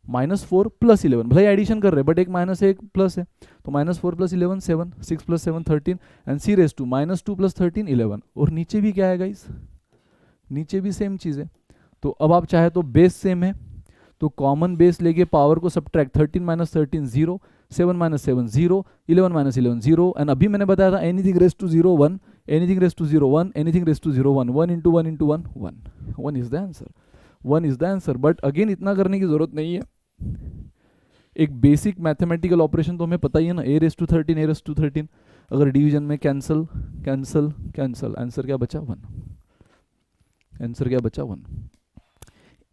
-4 + 11 भाई एडिशन कर रहे हैं बट एक माइनस एक प्लस है, तो -4 + 11 7, 6 + 7 13 एंड सी रेस टू -2 + 13 11। और नीचे भी क्या है गाइस, नीचे भी सेम चीज है। तो अब आप चाहे तो बेस सेम है तो कॉमन बेस लेके पावर को सब्ट्रैक्ट, 13 - 13 0, 7 - 7 0, 11 - 11 0, एंड अभी मैंने बताया था anything raise to 0 1, anything raise to 0 1, anything raise to 0 1, 1 into 1 into 1 1, 1 is the answer, 1 is the answer. But again इतना करने की जरूरत नहीं है, एक बेसिक मैथमेटिकल ऑपरेशन तो हमें पता ही है ना, a raise to 13 a raise to 13, अगर डिवीजन में कैंसल कैंसल कैंसल, आंसर क्या बचा 1, आंसर क्या बचा 1।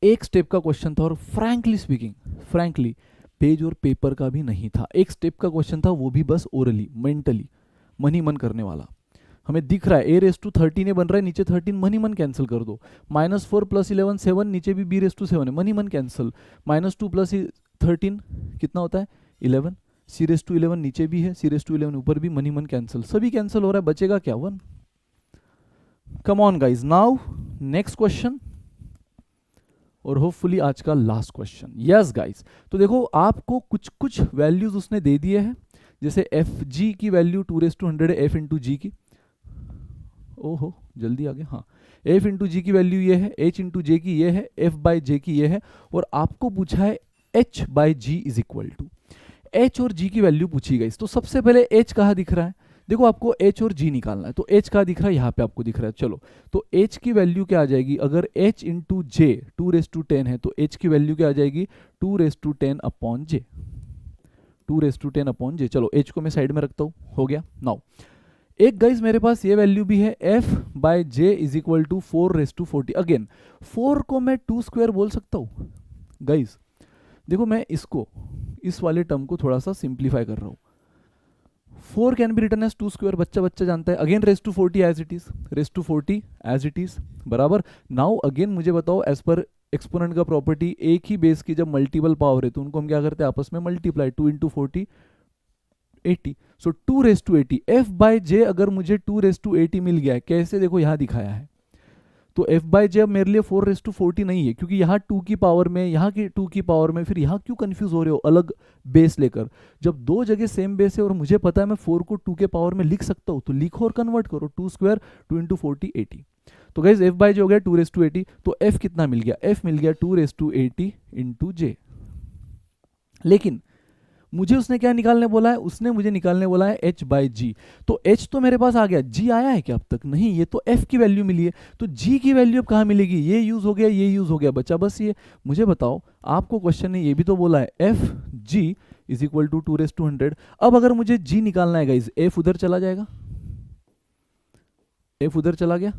एक स्टेप का क्वेश्चन था और फ्रैंकली पेज और पेपर का भी नहीं था, एक स्टेप का क्वेश्चन था, वो भी बस ओरली मेंटली मन ही मन करने वाला। हमें दिख रहा है ए रेस टू 13 बन रहा है, नीचे 13 मन ही मन कैंसिल कर दो, -4 + 11 7, नीचे भी बी रेस टू 7 है, मन ही मन कैंसिल, -2 + 13 कितना होता है 11, सी रेस टू 11 नीचे भी है, सी रेस टू 11 ऊपर भी, मन ही मन कैंसिल, सभी कैंसिल हो रहा है, बचेगा क्या 1। Come on guys, now next question और होपफुली आज का लास्ट क्वेश्चन। यस गाइस, तो देखो आपको कुछ कुछ वैल्यूज उसने दे दिए हैं, जैसे एफ जी की वैल्यू 2⁻100 है एफ इंटू जी की, ओहो जल्दी आ गया, हाँ एफ इंटू जी की वैल्यू ये है, एच इंटू जे की ये है, एफ बाई जे की ये है, और आपको पूछा है H by G is equal to, H और जी की वैल्यू पूछी गई। तो सबसे पहले एच कहाँ दिख रहा है, देखो आपको एच और जी निकालना है, तो एच कहाँ दिख रहा है, यहाँ पे आपको दिख रहा है। चलो तो एच की वैल्यू क्या आ जाएगी, अगर एच इंटू जे 2⁻10 है तो एच की वैल्यू क्या आ जाएगी 2⁻10 अपॉन जे, 2⁻10 अपॉन जे। चलो एच को मैं साइड में रखता हूँ, हो गया। नाउ एक गाइज मेरे पास ये वैल्यू भी है, F by J is equal to 4⁻40। Again 4 को मैं 2² बोल सकता हूँ गाइज, देखो मैं इसको इस वाले टर्म को थोड़ा सा सिंप्लीफाई कर रहा हूँ, 4 कैन बी रिटन एज 2², बच्चा जानता है, again raise to 40 as it is, raise to 40 as it is, बराबर। नाउ अगेन मुझे बताओ एज पर एक्सपोनेंट का प्रॉपर्टी, एक ही बेस की जब मल्टीपल पावर है तो उनको हम क्या करते हैं आपस में मल्टीप्लाई, 2 × 40 80, सो 2⁻80। एफ बाय जे अगर मुझे 2⁻80 मिल गया है, कैसे, देखो यहाँ दिखाया है, तो एफ बाय जे अब मेरे लिए 4⁻40 नहीं है, क्योंकि यहाँ 2 की पावर में, यहाँ की 2 की पावर में, फिर यहाँ क्यों कंफ्यूज हो रहे हो अलग बेस लेकर, जब दो जगह सेम बेस है और मुझे पता है मैं 4 को 2 के पावर में लिख सकता हूँ, तो लिखो और कन्वर्ट करो, 2² 2 × 40 80। तो गाइज एफ बाय जे हो गया 2⁻80, तो एफ कितना मिल गया, एफ मिल गया 2⁻80 इंटू जे। लेकिन मुझे उसने क्या निकालने बोला है, उसने मुझे निकालने बोला है h बाई जी, तो h तो मेरे पास आ गया, g आया है क्या अब तक, नहीं, ये तो f की वैल्यू मिली है, तो g की वैल्यू अब कहाँ मिलेगी, ये यूज हो गया, ये यूज हो गया, बचा बस ये। मुझे बताओ, आपको क्वेश्चन ने ये भी तो बोला है f g is equal to 2⁻100। अब अगर मुझे g निकालना है गाइज, f उधर चला जाएगा, f उधर चला गया,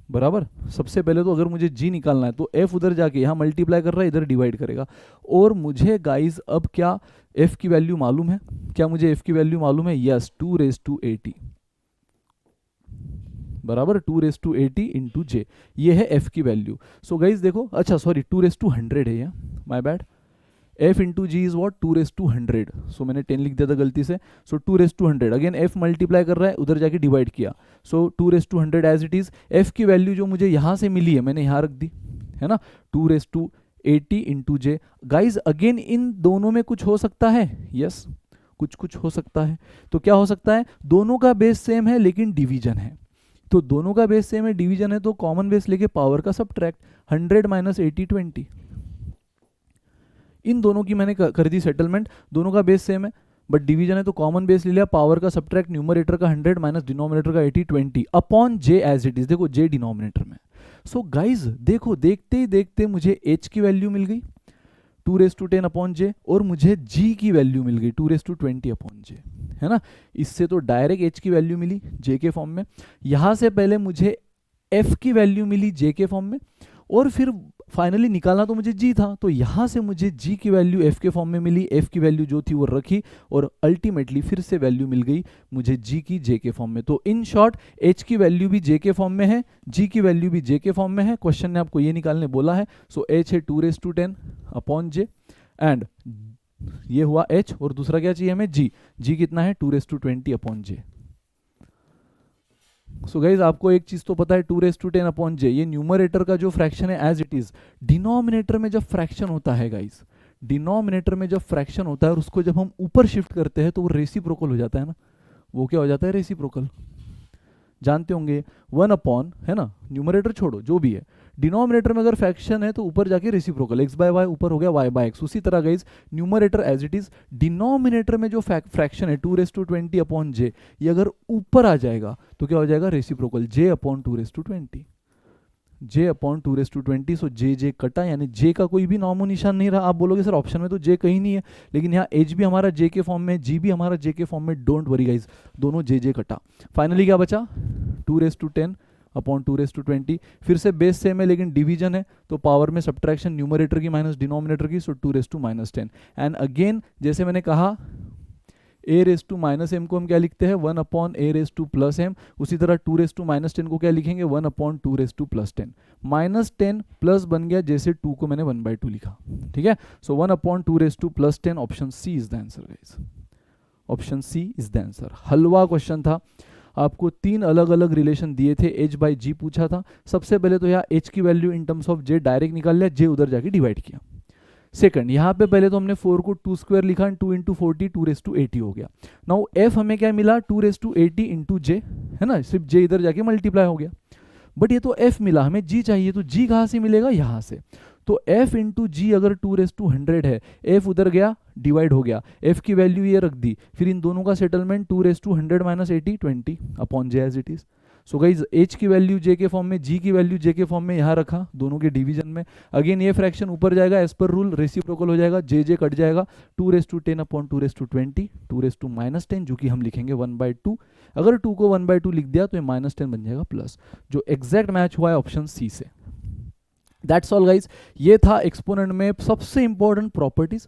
बराबर। सबसे पहले तो अगर मुझे g निकालना है तो f उधर जाके यहाँ मल्टीप्लाई कर रहा है, इधर डिवाइड करेगा, और मुझे गाइज अब क्या f की वैल्यू मालूम है, क्या मुझे f की वैल्यू मालूम है, यस 2⁻80, बराबर 2⁻80 इंटू जे, ये है f की वैल्यू। सो गाइज देखो, अच्छा सॉरी 2⁻100 है, my bad, f into G is what 2⁻100, so मैंने 10 लिख दिया था गलती से, सो 2⁻100, अगेन f मल्टीप्लाई कर रहा है, उधर जाके डिवाइड किया, सो 2⁻100 एज इट इज। f की वैल्यू जो मुझे यहाँ से मिली है मैंने यहाँ रख दी, है ना, 2⁻80 into J. Guys again in दोनों में कुछ हो सकता है, यस कुछ हो सकता है, तो क्या हो सकता है, दोनों का बेस सेम है लेकिन डिवीजन है, तो दोनों का बेस सेम है, डिवीजन है, तो कॉमन बेस लेके पावर का सब्ट्रैक्ट, 100 माइनस 80 20। इन दोनों की मैंने कर दी सेटलमेंट, दोनों का बेस सेम है बट डिवीजन है तो कॉमन बेस ले लिया, पावर का सब्ट्रैक्ट, न्यूमरेटर का 100 माइनस डिनोमिनेटर का 80 20 upon J as it is. देखो जे डिनोमिनेटर में। सो गाइज देखो देखते ही देखते मुझे h की वैल्यू मिल गई 2⁻10 अपॉन जे, और मुझे g की वैल्यू मिल गई 2⁻20 अपॉन जे, है ना। इससे तो डायरेक्ट h की वैल्यू मिली j के फॉर्म में, यहाँ से पहले मुझे f की वैल्यू मिली j के फॉर्म में, और फिर फाइनली निकालना तो मुझे g था, तो यहाँ से मुझे g की वैल्यू f के फॉर्म में मिली, f की वैल्यू जो थी वो रखी, और अल्टीमेटली फिर से वैल्यू मिल गई मुझे g की j के फॉर्म में। तो इन शॉर्ट h की वैल्यू भी j के फॉर्म में है, g की वैल्यू भी j के फॉर्म में है। क्वेश्चन ने आपको ये निकालने बोला है। सो h है 2⁻10 अपॉन j, एंड ये हुआ h, और दूसरा क्या चाहिए हमें g कितना है 2⁻20 अपॉन j। सो गाइज आपको एक चीज तो पता है 2⁻10 अपॉन जे, ये न्यूमरेटर का जो फ्रैक्शन है एज इट इज। डिनोमिनेटर में जब फ्रैक्शन होता है गाइज, डिनोमिनेटर में जब फ्रैक्शन होता है और उसको जब हम ऊपर शिफ्ट करते हैं तो वो रेसिप्रोकल हो जाता है ना। वो क्या हो जाता है रेसिप्रोकल, जानते होंगे 1 अपॉन, है ना, न्यूमरेटर छोड़ो जो भी है, डिनोमिनेटर में अगर फ्रैक्शन है तो ऊपर जाके रेसिप्रोकल, x बाय वाई ऊपर हो गया y बाय एक्स। उसी तरह guys numerator as it is, denominator में जो फ्रैक्शन है 2⁻20 अपॉन जे, ये अगर ऊपर आ जाएगा तो क्या हो जाएगा reciprocal, j upon 2⁻20, j upon 2⁻20। सो जे कटा, यानी j का कोई भी नामो निशान नहीं रहा। आप बोलोगे सर ऑप्शन में तो j कहीं नहीं है, लेकिन यहाँ h भी हमारा j के फॉर्म में, g भी हमारा j के फॉर्म में। डोंट वरी गाइज, दोनों j कटा। फाइनली क्या बचा 2⁻10 अपॉन 2⁻20। फिर से बेस सेम है लेकिन डिवीजन है, तो पावर में सब्ट्रैक्शन, न्यूमरेटर की माइनस डिनोमिनेटर की, सो 2⁻−10। एंड अगेन जैसे मैंने कहा a⁻−m को हम क्या लिखते हैं 1 अपॉन a⁻+m, उसी तरह 2⁻−10 को क्या लिखेंगे 1 अपॉन 2⁻+10। -10 प्लस बन गया जैसे 2 को मैंने 1/2 लिखा, ठीक है। So 1 upon 2⁻+10, option C is the answer guys, option C is the answer. हलवा क्वेश्चन था, आपको 3 अलग अलग रिलेशन दिए थे, h बाई जी पूछा था। सबसे पहले तो यहाँ h की value in terms of j direct निकाल लिया, j उधर जाके डिवाइड किया। सेकंड, यहाँ पे पहले तो हमने 4 को 2 स्क्वायर लिखा, 2 इंटू 40 2⁻80 हो गया। नाउ f हमें क्या मिला 2⁻80 इंटू j, है ना, सिर्फ j इधर जाके मल्टीप्लाई हो गया। बट ये तो f मिला, हमें g चाहिए, तो g कहाँ से मिलेगा, यहाँ से। तो f इंटू जी अगर 2⁻100 है, f उधर गया डिवाइड हो गया, f की वैल्यू ये रख दी, फिर इन दोनों का settlement 2⁻100 minus 80 20 upon j as it is. So guys h की वैल्यू j के फॉर्म में, g की वैल्यू j के फॉर्म में यहाँ रखा, दोनों के डिवीजन में। अगेन ये फ्रैक्शन ऊपर जाएगा, एज पर रूल रेसिप्रोकल हो जाएगा, j कट जाएगा, 2⁻10 अपॉन 2⁻20 2⁻−10, जो कि हम लिखेंगे 1/2। अगर 2 को 1/2 लिख दिया तो ये -10 बन जाएगा प्लस, जो एग्जैक्ट मैच हुआ है ऑप्शन सी से। दैट्स ऑल गाइज, ये था एक्सपोनेंट में सबसे इंपॉर्टेंट प्रॉपर्टीज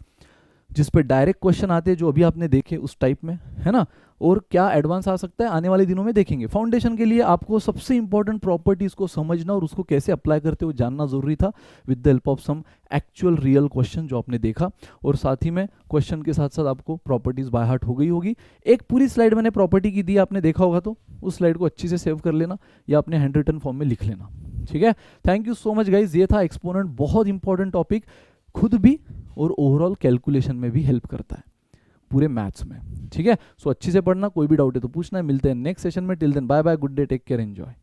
जिस पे डायरेक्ट क्वेश्चन आते हैं, जो अभी आपने देखे उस टाइप में, है ना। और क्या एडवांस आ सकता है आने वाले दिनों में देखेंगे। फाउंडेशन के लिए आपको सबसे इंपॉर्टेंट प्रॉपर्टीज को समझना और उसको कैसे अप्लाई करते हो जानना जरूरी था, with the help of some actual real question जो आपने देखा, और साथ ही में क्वेश्चन के साथ साथ आपको प्रॉपर्टीज बाय हार्ट हो गई होगी। एक पूरी स्लाइड मैंने प्रॉपर्टी की दी, आपने देखा होगा, तो उस स्लाइड को अच्छी से सेव कर लेना या अपने हैंड रिटन फॉर्म में लिख लेना, ठीक है। Thank you so much guys, ये था एक्सपोनेंट, बहुत इंपॉर्टेंट टॉपिक, खुद भी और ओवरऑल कैलकुलेशन में भी हेल्प करता है पूरे मैथ्स में, ठीक है। सो अच्छी से पढ़ना, कोई भी डाउट है तो पूछना है। मिलते हैं नेक्स्ट सेशन में, till then bye bye, good day, take care, enjoy.